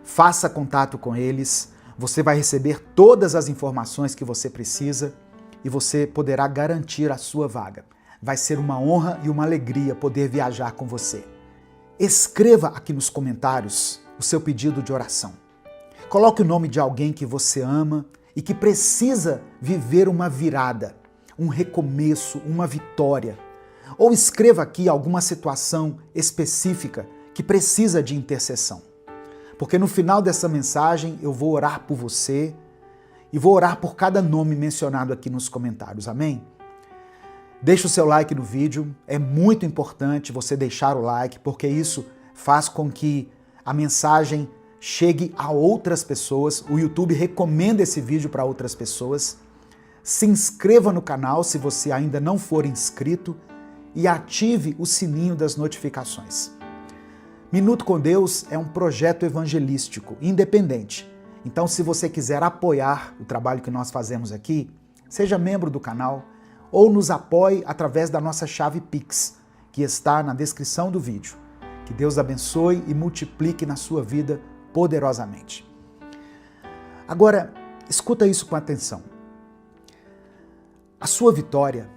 Faça contato com eles, você vai receber todas as informações que você precisa e você poderá garantir a sua vaga. Vai ser uma honra e uma alegria poder viajar com você. Escreva aqui nos comentários o seu pedido de oração. Coloque o nome de alguém que você ama e que precisa viver uma virada, um recomeço, uma vitória. Ou escreva aqui alguma situação específica que precisa de intercessão. Porque no final dessa mensagem eu vou orar por você e vou orar por cada nome mencionado aqui nos comentários, amém? Deixe o seu like no vídeo, é muito importante você deixar o like, porque isso faz com que a mensagem chegue a outras pessoas, o YouTube recomenda esse vídeo para outras pessoas. Se inscreva no canal se você ainda não for inscrito e ative o sininho das notificações. Minuto com Deus é um projeto evangelístico, independente. Então, se você quiser apoiar o trabalho que nós fazemos aqui, seja membro do canal ou nos apoie através da nossa chave Pix, que está na descrição do vídeo. Que Deus abençoe e multiplique na sua vida poderosamente. Agora, escuta isso com atenção. A sua vitória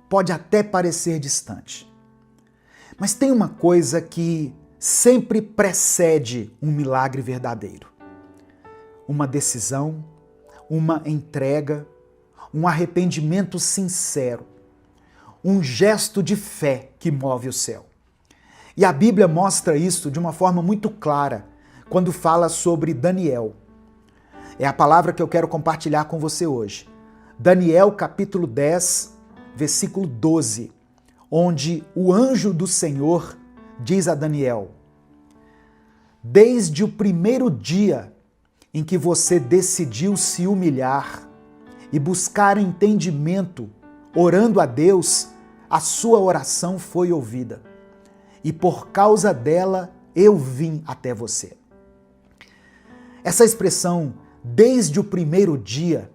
pode até parecer distante, mas tem uma coisa que sempre precede um milagre verdadeiro. Uma decisão, uma entrega, um arrependimento sincero, um gesto de fé que move o céu. E a Bíblia mostra isso de uma forma muito clara quando fala sobre Daniel. É a palavra que eu quero compartilhar com você hoje. Daniel capítulo 10, versículo 12, onde o anjo do Senhor diz a Daniel: desde o primeiro dia em que você decidiu se humilhar e buscar entendimento, orando a Deus, a sua oração foi ouvida. E por causa dela, eu vim até você. Essa expressão, desde o primeiro dia,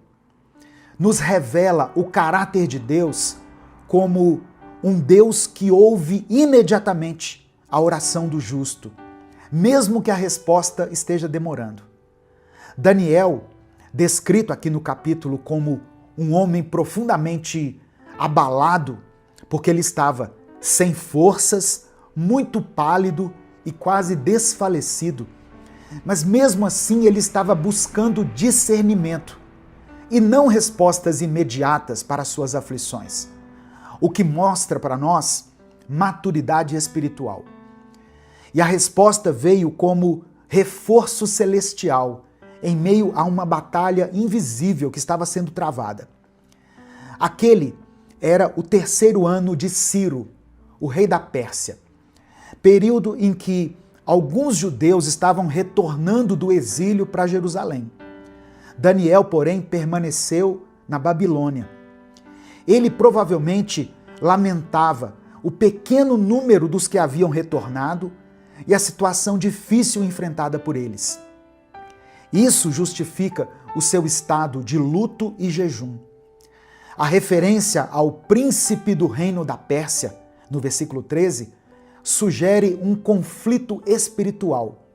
nos revela o caráter de Deus como um Deus que ouve imediatamente a oração do justo, mesmo que a resposta esteja demorando. Daniel, descrito aqui no capítulo como um homem profundamente abalado, porque ele estava sem forças, muito pálido e quase desfalecido, mas mesmo assim ele estava buscando discernimento e não respostas imediatas para suas aflições, o que mostra para nós maturidade espiritual. E a resposta veio como reforço celestial em meio a uma batalha invisível que estava sendo travada. Aquele era o 3º ano de Ciro, o rei da Pérsia, período em que alguns judeus estavam retornando do exílio para Jerusalém. Daniel, porém, permaneceu na Babilônia. Ele provavelmente lamentava o pequeno número dos que haviam retornado e a situação difícil enfrentada por eles. Isso justifica o seu estado de luto e jejum. A referência ao príncipe do reino da Pérsia, no versículo 13, sugere um conflito espiritual,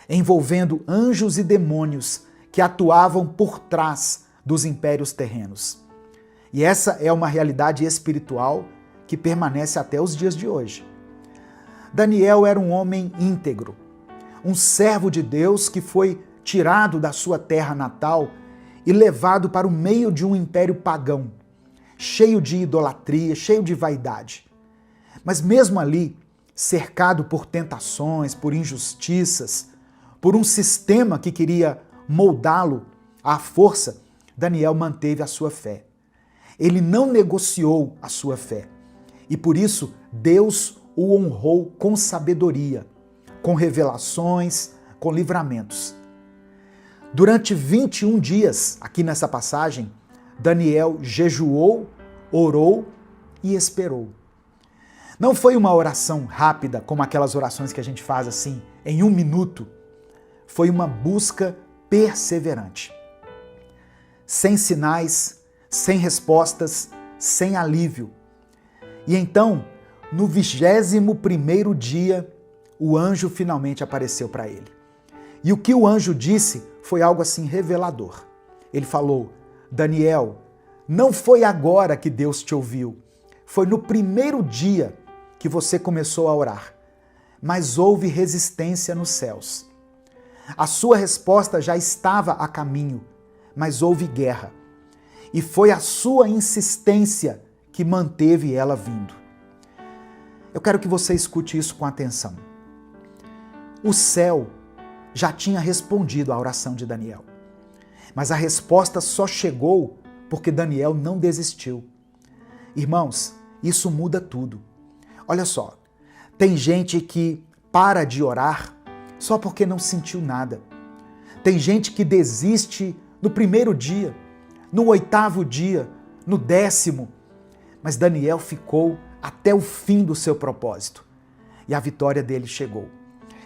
envolvendo anjos e demônios que atuavam por trás dos impérios terrenos. E essa é uma realidade espiritual que permanece até os dias de hoje. Daniel era um homem íntegro, um servo de Deus que foi tirado da sua terra natal e levado para o meio de um império pagão, cheio de idolatria, cheio de vaidade. Mas mesmo ali, cercado por tentações, por injustiças, por um sistema que queria moldá-lo à força, Daniel manteve a sua fé. Ele não negociou a sua fé. E por isso, Deus o honrou com sabedoria, com revelações, com livramentos. Durante 21 dias, aqui nessa passagem, Daniel jejuou, orou e esperou. Não foi uma oração rápida, como aquelas orações que a gente faz assim, em 1 minuto. Foi uma busca perseverante. Sem sinais, sem respostas, sem alívio. E então, no 21º dia, o anjo finalmente apareceu para ele. E o que o anjo disse foi algo assim revelador. Ele falou: Daniel, não foi agora que Deus te ouviu, foi no primeiro dia que você começou a orar, mas houve resistência nos céus. A sua resposta já estava a caminho, mas houve guerra. E foi a sua insistência que manteve ela vindo. Eu quero que você escute isso com atenção. O céu já tinha respondido à oração de Daniel, mas a resposta só chegou porque Daniel não desistiu. Irmãos, isso muda tudo. Olha só, tem gente que para de orar só porque não sentiu nada. Tem gente que desiste no primeiro dia, no 8º dia, no 10º. Mas Daniel ficou até o fim do seu propósito. E a vitória dele chegou.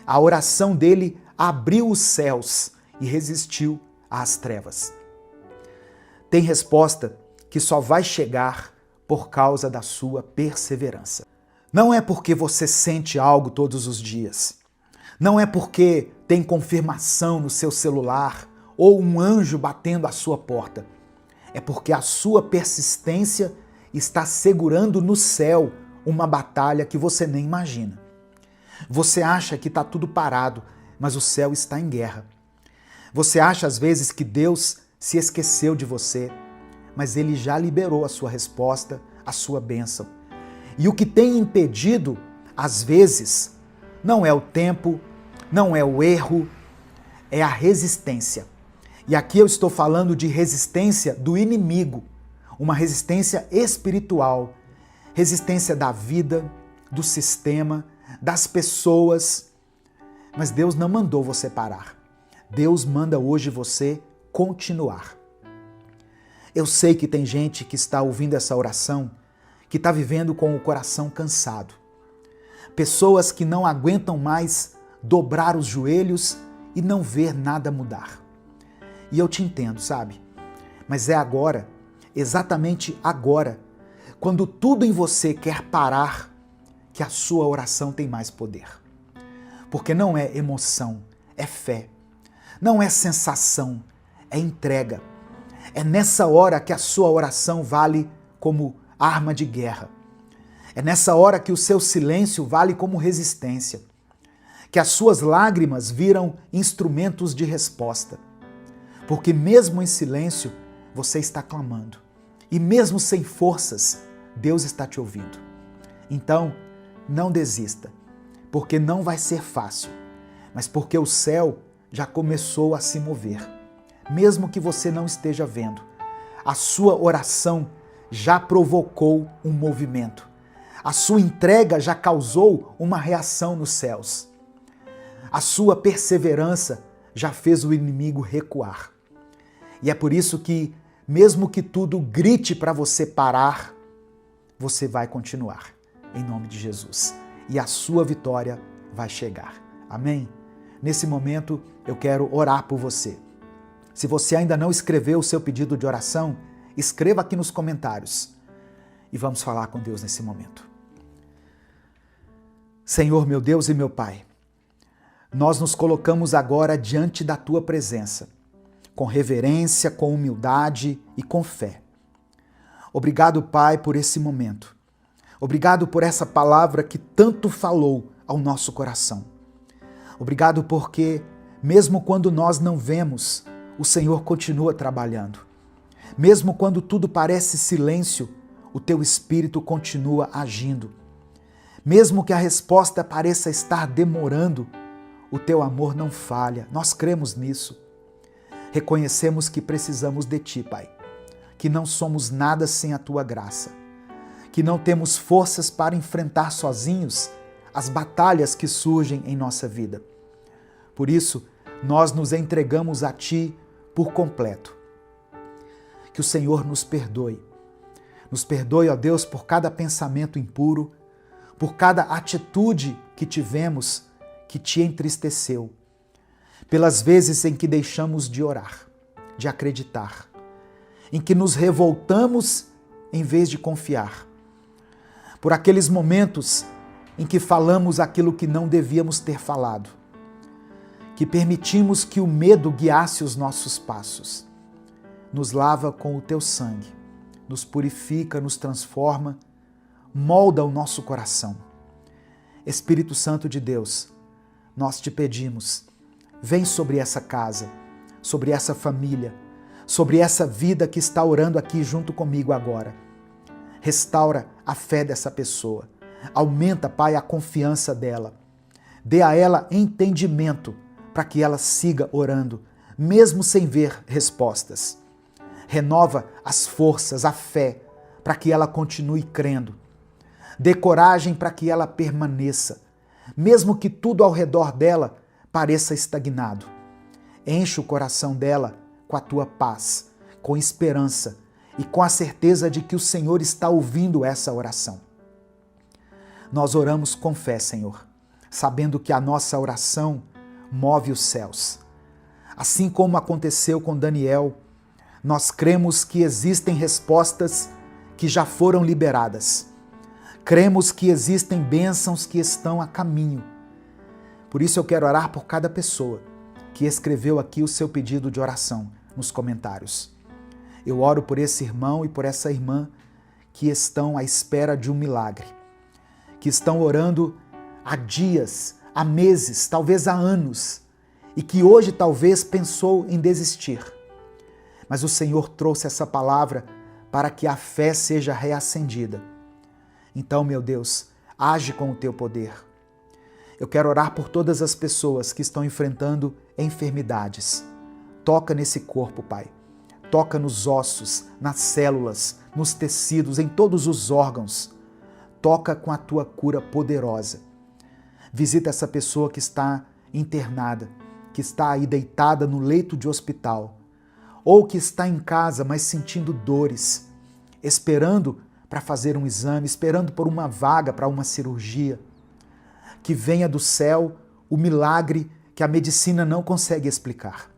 A oração dele abriu os céus e resistiu às trevas. Tem resposta que só vai chegar por causa da sua perseverança. Não é porque você sente algo todos os dias. Não é porque tem confirmação no seu celular ou um anjo batendo à sua porta. É porque a sua persistência está segurando no céu uma batalha que você nem imagina. Você acha que está tudo parado, mas o céu está em guerra. Você acha às vezes que Deus se esqueceu de você, mas Ele já liberou a sua resposta, a sua bênção. E o que tem impedido, às vezes, não é o tempo, não é o erro, é a resistência. E aqui eu estou falando de resistência do inimigo, uma resistência espiritual, resistência da vida, do sistema, das pessoas. Mas Deus não mandou você parar. Deus manda hoje você continuar. Eu sei que tem gente que está ouvindo essa oração, que está vivendo com o coração cansado. Pessoas que não aguentam mais dobrar os joelhos e não ver nada mudar. E eu te entendo, sabe? Mas é agora, exatamente agora, quando tudo em você quer parar, que a sua oração tem mais poder. Porque não é emoção, é fé. Não é sensação, é entrega. É nessa hora que a sua oração vale como arma de guerra. É nessa hora que o seu silêncio vale como resistência. Que as suas lágrimas viram instrumentos de resposta. Porque mesmo em silêncio, você está clamando. E mesmo sem forças, Deus está te ouvindo. Então, não desista. Porque não vai ser fácil. Mas porque o céu já começou a se mover. Mesmo que você não esteja vendo, a sua oração já provocou um movimento. A sua entrega já causou uma reação nos céus. A sua perseverança já fez o inimigo recuar. E é por isso que, mesmo que tudo grite para você parar, você vai continuar, em nome de Jesus. E a sua vitória vai chegar. Amém? Nesse momento, eu quero orar por você. Se você ainda não escreveu o seu pedido de oração, escreva aqui nos comentários e vamos falar com Deus nesse momento. Senhor, meu Deus e meu Pai, nós nos colocamos agora diante da Tua presença, com reverência, com humildade e com fé. Obrigado, Pai, por esse momento. Obrigado por essa palavra que tanto falou ao nosso coração. Obrigado porque, mesmo quando nós não vemos, o Senhor continua trabalhando. Mesmo quando tudo parece silêncio, o Teu Espírito continua agindo. Mesmo que a resposta pareça estar demorando, o Teu amor não falha. Nós cremos nisso. Reconhecemos que precisamos de Ti, Pai, que não somos nada sem a Tua graça, que não temos forças para enfrentar sozinhos as batalhas que surgem em nossa vida. Por isso, nós nos entregamos a Ti por completo. Que o Senhor nos perdoe. Nos perdoe, ó Deus, por cada pensamento impuro, por cada atitude que tivemos que Te entristeceu, pelas vezes em que deixamos de orar, de acreditar, em que nos revoltamos em vez de confiar, por aqueles momentos em que falamos aquilo que não devíamos ter falado, que permitimos que o medo guiasse os nossos passos. Nos lava com o Teu sangue, nos purifica, nos transforma, molda o nosso coração. Espírito Santo de Deus, nós Te pedimos, vem sobre essa casa, sobre essa família, sobre essa vida que está orando aqui junto comigo agora. Restaura a fé dessa pessoa. Aumenta, Pai, a confiança dela. Dê a ela entendimento para que ela siga orando, mesmo sem ver respostas. Renova as forças, a fé, para que ela continue crendo. Dê coragem para que ela permaneça, mesmo que tudo ao redor dela pareça estagnado. Enche o coração dela com a Tua paz, com esperança e com a certeza de que o Senhor está ouvindo essa oração. Nós oramos com fé, Senhor, sabendo que a nossa oração move os céus. Assim como aconteceu com Daniel, nós cremos que existem respostas que já foram liberadas. Cremos que existem bênçãos que estão a caminho. Por isso eu quero orar por cada pessoa que escreveu aqui o seu pedido de oração nos comentários. Eu oro por esse irmão e por essa irmã que estão à espera de um milagre, que estão orando há dias, há meses, talvez há anos, e que hoje talvez pensou em desistir. Mas o Senhor trouxe essa palavra para que a fé seja reacendida. Então, meu Deus, age com o Teu poder. Eu quero orar por todas as pessoas que estão enfrentando enfermidades. Toca nesse corpo, Pai. Toca nos ossos, nas células, nos tecidos, em todos os órgãos. Toca com a Tua cura poderosa. Visita essa pessoa que está internada, que está aí deitada no leito de hospital, ou que está em casa, mas sentindo dores, esperando para fazer um exame, esperando por uma vaga para uma cirurgia. Que venha do céu o milagre que a medicina não consegue explicar.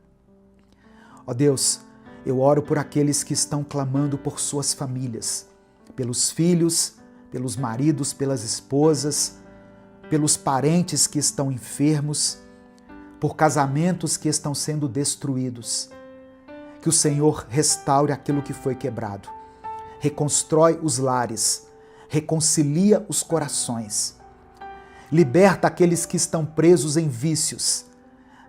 Ó Deus, eu oro por aqueles que estão clamando por suas famílias, pelos filhos, pelos maridos, pelas esposas, pelos parentes que estão enfermos, por casamentos que estão sendo destruídos. Que o Senhor restaure aquilo que foi quebrado, reconstrói os lares, reconcilia os corações, liberta aqueles que estão presos em vícios,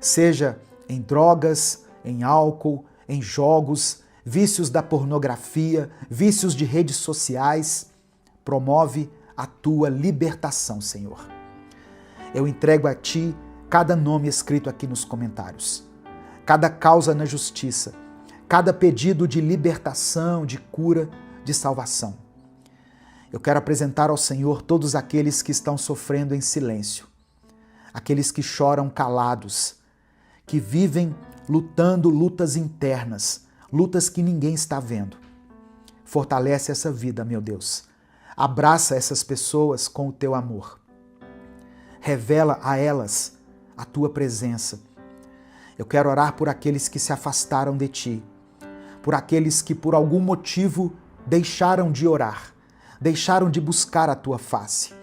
seja em drogas, em álcool, em jogos, vícios da pornografia, vícios de redes sociais. Promove a Tua libertação, Senhor. Eu entrego a Ti cada nome escrito aqui nos comentários, cada causa na justiça, cada pedido de libertação, de cura, de salvação. Eu quero apresentar ao Senhor todos aqueles que estão sofrendo em silêncio, aqueles que choram calados, que vivem lutando lutas internas, lutas que ninguém está vendo. Fortalece essa vida, meu Deus. Abraça essas pessoas com o Teu amor. Revela a elas a Tua presença. Eu quero orar por aqueles que se afastaram de Ti, por aqueles que por algum motivo deixaram de orar, deixaram de buscar a Tua face,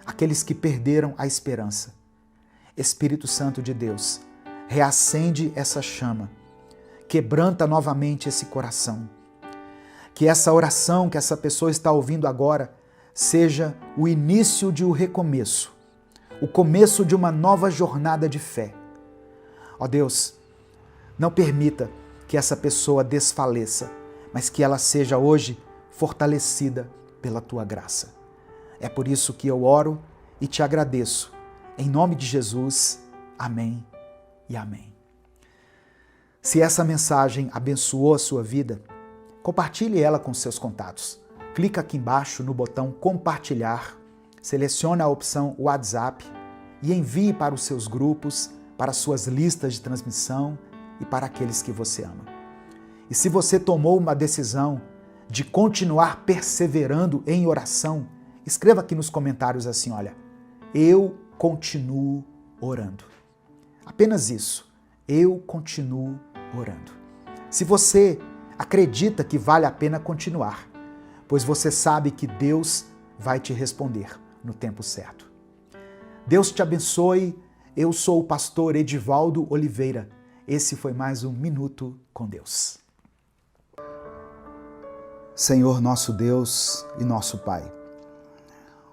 aqueles que perderam a esperança. Espírito Santo de Deus, reacende essa chama, quebranta novamente esse coração. Que essa oração que essa pessoa está ouvindo agora seja o início de um recomeço, o começo de uma nova jornada de fé. Ó Deus, não permita que essa pessoa desfaleça, mas que ela seja hoje fortalecida pela Tua graça. É por isso que eu oro e te agradeço. Em nome de Jesus, amém e amém. Se essa mensagem abençoou a sua vida, compartilhe ela com seus contatos. Clica aqui embaixo no botão compartilhar, selecione a opção WhatsApp e envie para os seus grupos, para suas listas de transmissão e para aqueles que você ama. E se você tomou uma decisão de continuar perseverando em oração, escreva aqui nos comentários assim, olha, eu continuo orando. Apenas isso, eu continuo orando. Se você acredita que vale a pena continuar, pois você sabe que Deus vai te responder no tempo certo. Deus te abençoe. Eu sou o pastor Edivaldo Oliveira. Esse foi mais um Minuto com Deus. Senhor nosso Deus e nosso Pai,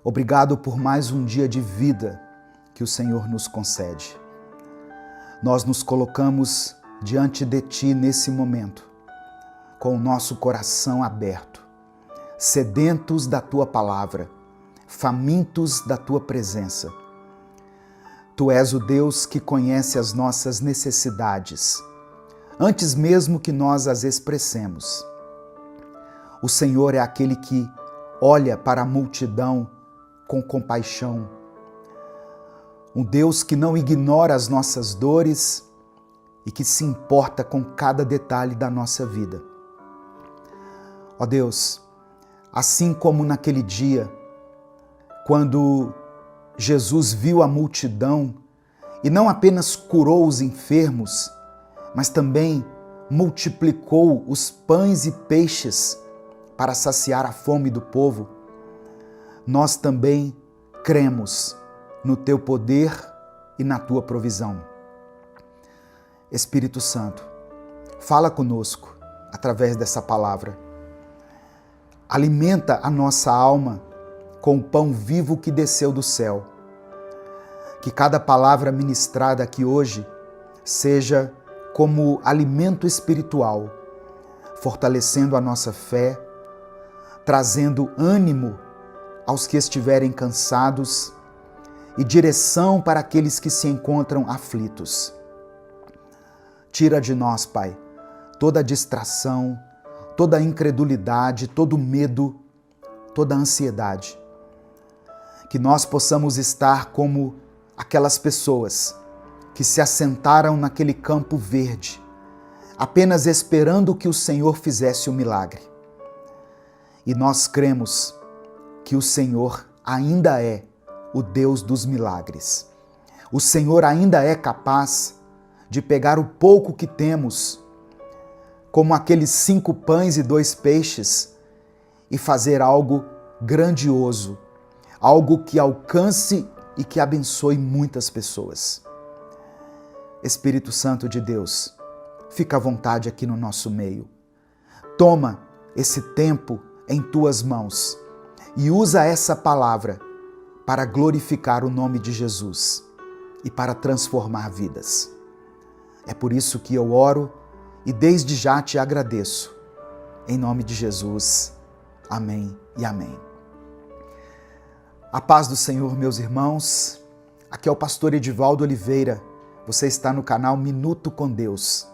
obrigado por mais um dia de vida que o Senhor nos concede. Nós nos colocamos diante de Ti nesse momento, com o nosso coração aberto, sedentos da Tua palavra, famintos da Tua presença. Tu és o Deus que conhece as nossas necessidades, antes mesmo que nós as expressemos. O Senhor é aquele que olha para a multidão com compaixão. Um Deus que não ignora as nossas dores e que se importa com cada detalhe da nossa vida. Ó Deus, assim como naquele dia, quando Jesus viu a multidão e não apenas curou os enfermos, mas também multiplicou os pães e peixes para saciar a fome do povo, nós também cremos no Teu poder e na Tua provisão. Espírito Santo, fala conosco através dessa palavra. Alimenta a nossa alma com o pão vivo que desceu do céu. Que cada palavra ministrada aqui hoje seja como alimento espiritual, fortalecendo a nossa fé, trazendo ânimo aos que estiverem cansados e direção para aqueles que se encontram aflitos. Tira de nós, Pai, toda distração, toda incredulidade, todo medo, toda ansiedade. Que nós possamos estar como aquelas pessoas que se assentaram naquele campo verde, apenas esperando que o Senhor fizesse o milagre. E nós cremos que o Senhor ainda é o Deus dos milagres. O Senhor ainda é capaz de pegar o pouco que temos, como aqueles 5 pães e 2 peixes, e fazer algo grandioso, algo que alcance e que abençoe muitas pessoas. Espírito Santo de Deus, fica à vontade aqui no nosso meio. Toma esse tempo em Tuas mãos e usa essa palavra para glorificar o nome de Jesus e para transformar vidas. É por isso que eu oro e desde já te agradeço. Em nome de Jesus. Amém e amém. A paz do Senhor, meus irmãos. Aqui é o pastor Edivaldo Oliveira. Você está no canal Minuto com Deus.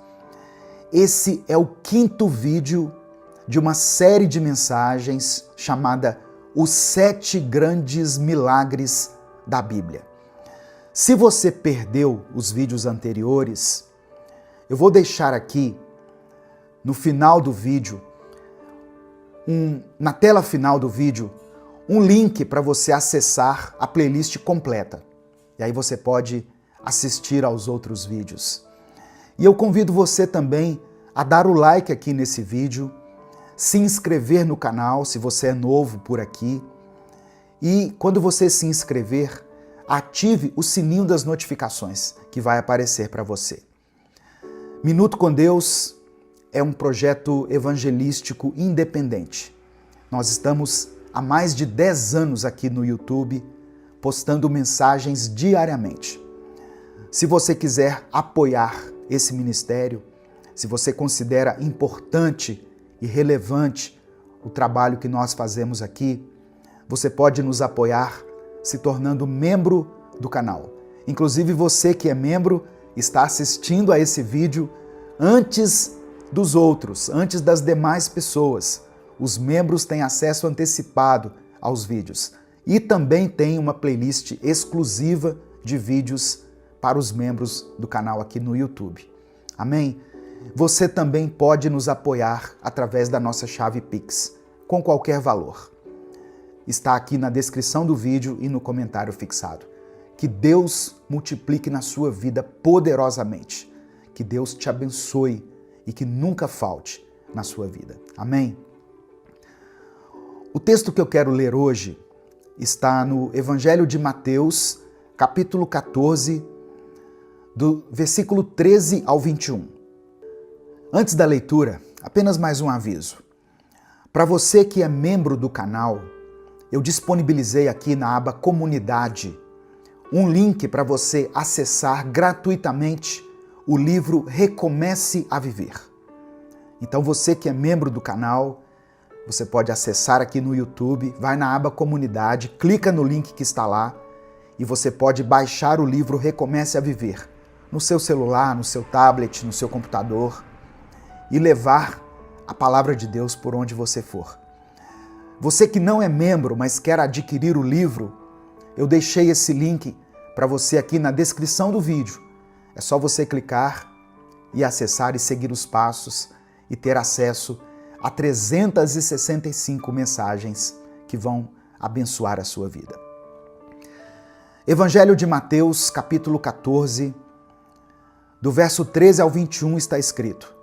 Esse é o 5º vídeo de uma série de mensagens chamada Os 7 Grandes Milagres da Bíblia. Se você perdeu os vídeos anteriores, eu vou deixar aqui no final do vídeo, na tela final do vídeo, um link para você acessar a playlist completa. E aí você pode assistir aos outros vídeos. E eu convido você também a dar o like aqui nesse vídeo, se inscrever no canal se você é novo por aqui e quando você se inscrever, ative o sininho das notificações que vai aparecer para você. Minuto com Deus é um projeto evangelístico independente. Nós estamos há mais de 10 anos aqui no YouTube postando mensagens diariamente. Se você quiser apoiar esse ministério, se você considera importante e relevante o trabalho que nós fazemos aqui, você pode nos apoiar se tornando membro do canal. Inclusive você que é membro está assistindo a esse vídeo antes dos outros, antes das demais pessoas. Os membros têm acesso antecipado aos vídeos e também tem uma playlist exclusiva de vídeos para os membros do canal aqui no YouTube. Amém? Você também pode nos apoiar através da nossa chave Pix, com qualquer valor. Está aqui na descrição do vídeo e no comentário fixado. Que Deus multiplique na sua vida poderosamente. Que Deus te abençoe e que nunca falte na sua vida. Amém? O texto que eu quero ler hoje está no Evangelho de Mateus, capítulo 14, do versículo 13 ao 21. Antes da leitura, apenas mais um aviso. Para você que é membro do canal, eu disponibilizei aqui na aba Comunidade um link para você acessar gratuitamente o livro Recomece a Viver. Então você que é membro do canal, você pode acessar aqui no YouTube, vai na aba Comunidade, clica no link que está lá e você pode baixar o livro Recomece a Viver no seu celular, no seu tablet, no seu computador e levar a palavra de Deus por onde você for. Você que não é membro, mas quer adquirir o livro, eu deixei esse link para você aqui na descrição do vídeo. É só você clicar e acessar e seguir os passos e ter acesso a 365 mensagens que vão abençoar a sua vida. Evangelho de Mateus, capítulo 14, do verso 13 ao 21 está escrito: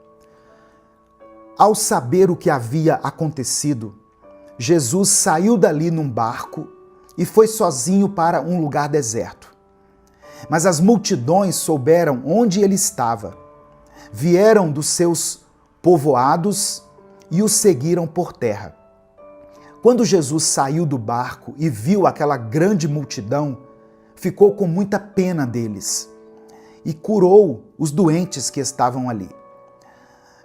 Ao saber o que havia acontecido, Jesus saiu dali num barco e foi sozinho para um lugar deserto. Mas as multidões souberam onde ele estava, vieram dos seus povoados e o seguiram por terra. Quando Jesus saiu do barco e viu aquela grande multidão, ficou com muita pena deles e curou os doentes que estavam ali.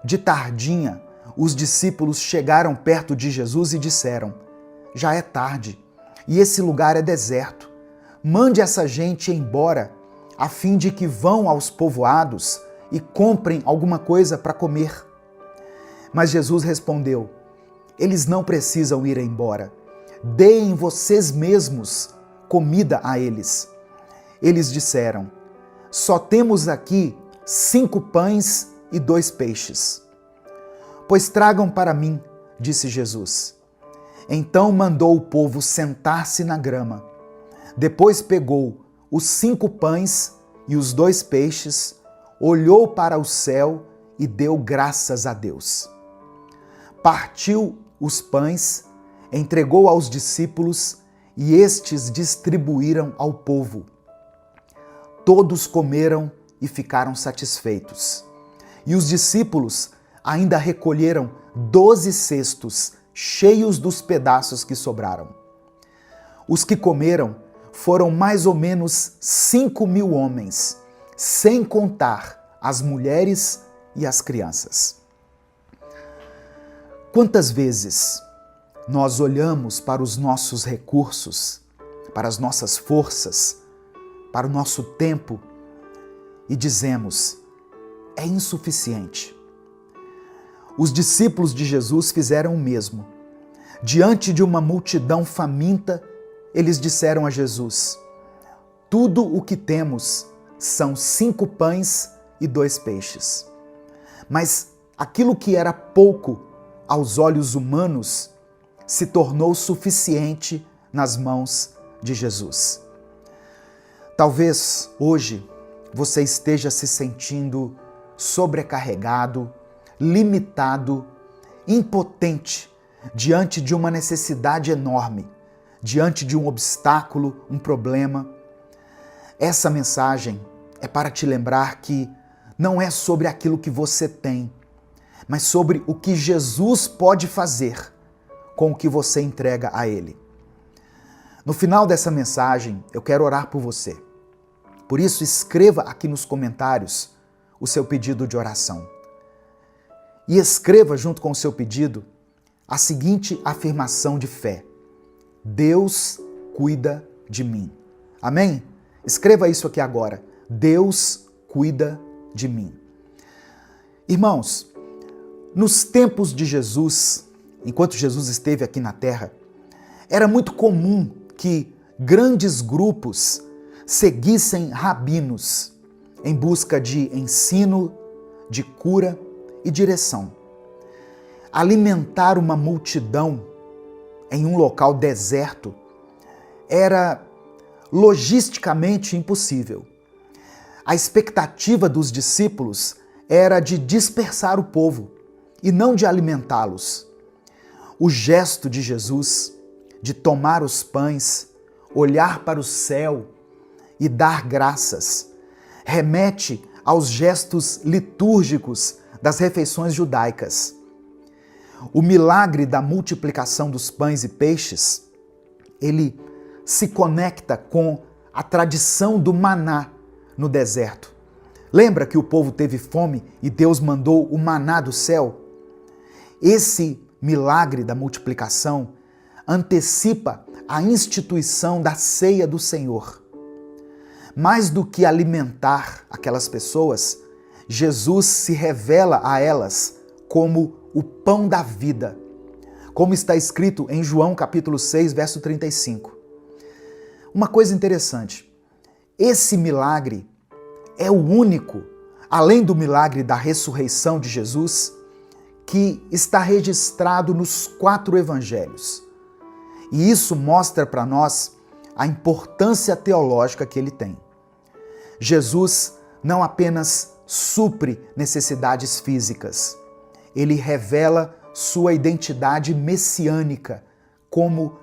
De tardinha, os discípulos chegaram perto de Jesus e disseram: Já é tarde e esse lugar é deserto. Mande essa gente embora, a fim de que vão aos povoados e comprem alguma coisa para comer. Mas Jesus respondeu: Eles não precisam ir embora. Deem vocês mesmos comida a eles. Eles disseram: Só temos aqui 5 pães e 2 peixes. Pois tragam para mim, disse Jesus. Então mandou o povo sentar-se na grama. Depois pegou os 5 pães e os 2 peixes, olhou para o céu e deu graças a Deus. Partiu os pães, entregou aos discípulos e estes distribuíram ao povo. Todos comeram e ficaram satisfeitos. E os discípulos ainda recolheram 12 cestos cheios dos pedaços que sobraram. Os que comeram foram mais ou menos 5.000 homens, sem contar as mulheres e as crianças. Quantas vezes nós olhamos para os nossos recursos, para as nossas forças, para o nosso tempo e dizemos: é insuficiente. Os discípulos de Jesus fizeram o mesmo. Diante de uma multidão faminta, eles disseram a Jesus: tudo o que temos são 5 pães e 2 peixes. Mas aquilo que era pouco aos olhos humanos se tornou suficiente nas mãos de Jesus. Talvez hoje você esteja se sentindo sobrecarregado, limitado, impotente diante de uma necessidade enorme, diante de um obstáculo, um problema. Essa mensagem é para te lembrar que não é sobre aquilo que você tem, mas sobre o que Jesus pode fazer com o que você entrega a Ele. No final dessa mensagem, eu quero orar por você. Por isso, escreva aqui nos comentários o seu pedido de oração. E escreva junto com o seu pedido a seguinte afirmação de fé: Deus cuida de mim. Amém? Escreva isso aqui agora. Deus cuida de mim. Irmãos, nos tempos de Jesus, enquanto Jesus esteve aqui na terra, era muito comum que grandes grupos seguissem rabinos em busca de ensino, de cura e direção. Alimentar uma multidão em um local deserto era logisticamente impossível. A expectativa dos discípulos era de dispersar o povo e não de alimentá-los. O gesto de Jesus de tomar os pães, olhar para o céu e dar graças remete aos gestos litúrgicos das refeições judaicas. O milagre da multiplicação dos pães e peixes, ele se conecta com a tradição do maná no deserto. Lembra que o povo teve fome e Deus mandou o maná do céu? Esse milagre da multiplicação antecipa a instituição da ceia do Senhor. Mais do que alimentar aquelas pessoas, Jesus se revela a elas como o pão da vida, como está escrito em João capítulo 6, verso 35. Uma coisa interessante, esse milagre é o único, além do milagre da ressurreição de Jesus, que está registrado nos 4 evangelhos. E isso mostra para nós a importância teológica que ele tem. Jesus não apenas supre necessidades físicas, ele revela sua identidade messiânica como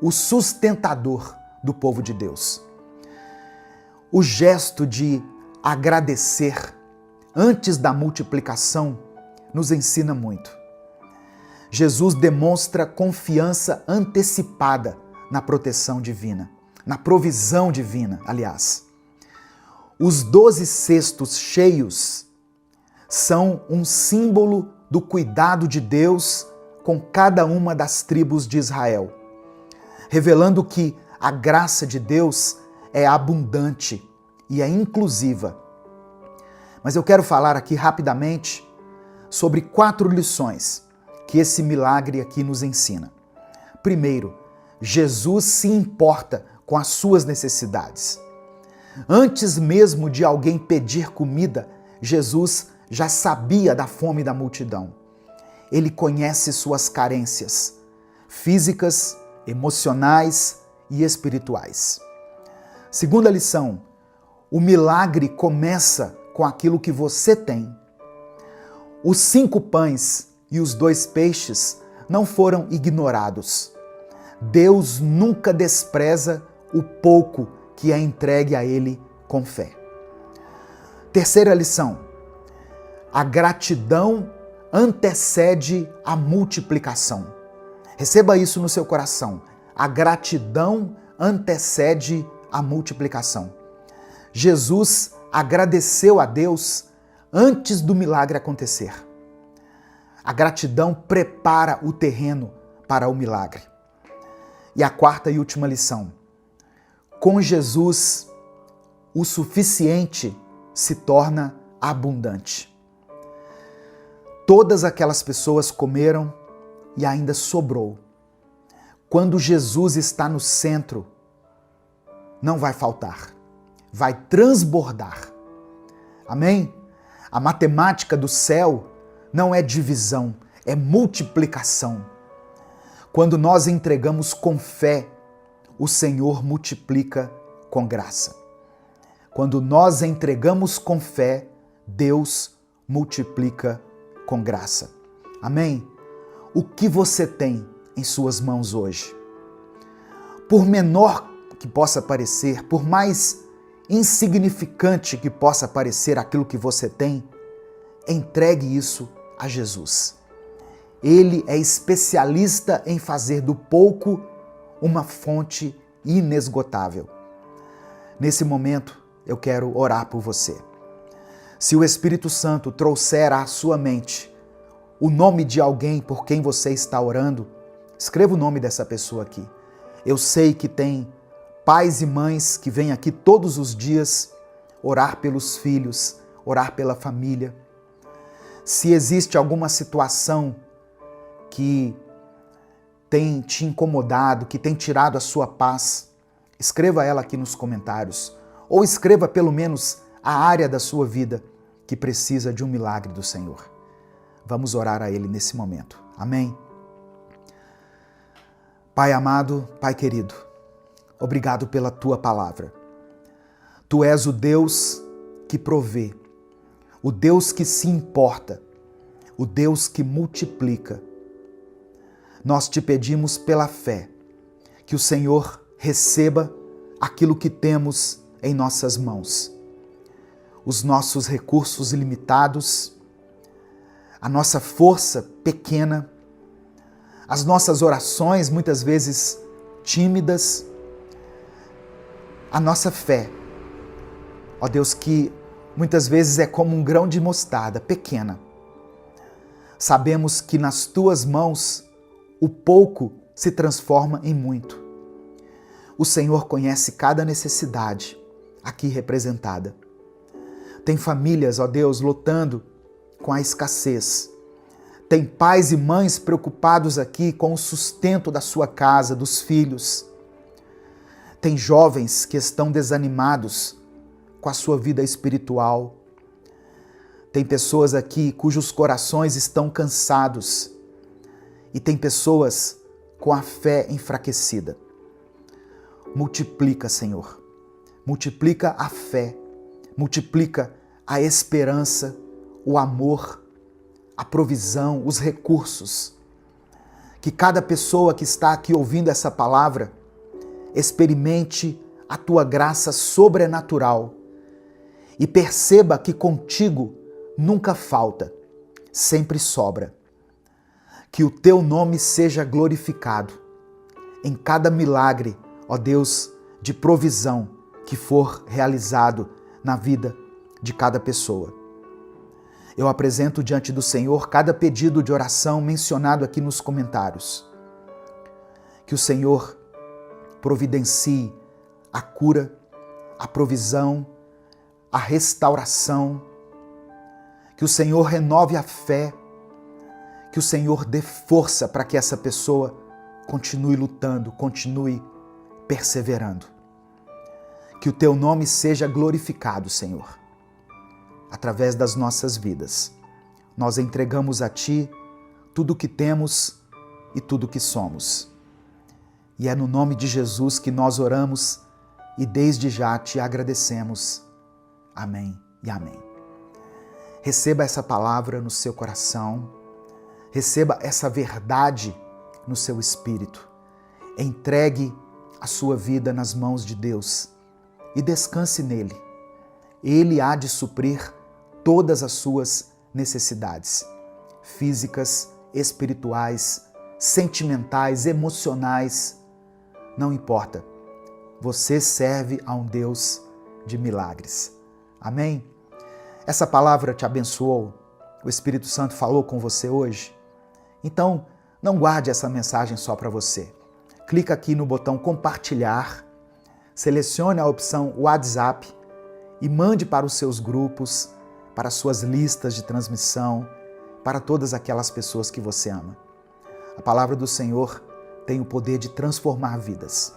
o sustentador do povo de Deus. O gesto de agradecer antes da multiplicação nos ensina muito. Jesus demonstra confiança antecipada na proteção divina, na provisão divina, aliás. Os 12 cestos cheios são um símbolo do cuidado de Deus com cada uma das tribos de Israel, revelando que a graça de Deus é abundante e é inclusiva. Mas eu quero falar aqui rapidamente sobre 4 lições que esse milagre aqui nos ensina. Primeiro, Jesus se importa com as suas necessidades. Antes mesmo de alguém pedir comida, Jesus já sabia da fome da multidão. Ele conhece suas carências físicas, emocionais e espirituais. Segunda lição, o milagre começa com aquilo que você tem. Os 5 pães e os 2 peixes não foram ignorados. Deus nunca despreza o pouco que é entregue a Ele com fé. Terceira lição, a gratidão antecede a multiplicação. Receba isso no seu coração. A gratidão antecede a multiplicação. Jesus agradeceu a Deus antes do milagre acontecer. A gratidão prepara o terreno para o milagre. E a quarta e última lição. Com Jesus, o suficiente se torna abundante. Todas aquelas pessoas comeram e ainda sobrou. Quando Jesus está no centro, não vai faltar, vai transbordar. Amém? A matemática do céu não é divisão, é multiplicação. Quando nós entregamos com fé, o Senhor multiplica com graça. Quando nós entregamos com fé, Deus multiplica com graça. Amém? O que você tem em suas mãos hoje? Por menor que possa parecer, por mais insignificante que possa parecer aquilo que você tem, entregue isso a Jesus. Ele é especialista em fazer do pouco uma fonte inesgotável. Nesse momento, eu quero orar por você. Se o Espírito Santo trouxer à sua mente o nome de alguém por quem você está orando, escreva o nome dessa pessoa aqui. Eu sei que tem pais e mães que vêm aqui todos os dias orar pelos filhos, orar pela família. Se existe alguma situação que tem te incomodado, que tem tirado a sua paz, escreva ela aqui nos comentários. Ou escreva pelo menos a área da sua vida que precisa de um milagre do Senhor. Vamos orar a Ele nesse momento. Amém? Pai amado, Pai querido, obrigado pela Tua palavra. Tu és o Deus que provê, o Deus que se importa, o Deus que multiplica. Nós te pedimos pela fé que o Senhor receba aquilo que temos em nossas mãos. Os nossos recursos limitados, a nossa força pequena, as nossas orações muitas vezes tímidas, a nossa fé, ó Deus, que muitas vezes é como um grão de mostarda, pequena. Sabemos que nas tuas mãos o pouco se transforma em muito. O Senhor conhece cada necessidade aqui representada. Tem famílias, ó Deus, lutando com a escassez. Tem pais e mães preocupados aqui com o sustento da sua casa, dos filhos. Tem jovens que estão desanimados com a sua vida espiritual. Tem pessoas aqui cujos corações estão cansados. E tem pessoas com a fé enfraquecida. Multiplica, Senhor. Multiplica a fé. Multiplica a esperança, o amor, a provisão, os recursos. Que cada pessoa que está aqui ouvindo essa palavra experimente a tua graça sobrenatural e perceba que contigo nunca falta, sempre sobra. Que o teu nome seja glorificado em cada milagre, ó Deus, de provisão que for realizado na vida de cada pessoa. Eu apresento diante do Senhor cada pedido de oração mencionado aqui nos comentários. Que o Senhor providencie a cura, a provisão, a restauração. Que o Senhor renove a fé. Que o Senhor dê força para que essa pessoa continue lutando, continue perseverando. Que o teu nome seja glorificado, Senhor, através das nossas vidas. Nós entregamos a ti tudo o que temos e tudo o que somos. E é no nome de Jesus que nós oramos e desde já te agradecemos. Amém e amém. Receba essa palavra no seu coração, receba essa verdade no seu espírito. Entregue a sua vida nas mãos de Deus e descanse nele. Ele há de suprir todas as suas necessidades físicas, espirituais, sentimentais, emocionais. Não importa. Você serve a um Deus de milagres. Amém? Essa palavra te abençoou? O Espírito Santo falou com você hoje? Então, não guarde essa mensagem só para você. Clica aqui no botão compartilhar, selecione a opção WhatsApp e mande para os seus grupos, para as suas listas de transmissão, para todas aquelas pessoas que você ama. A palavra do Senhor tem o poder de transformar vidas.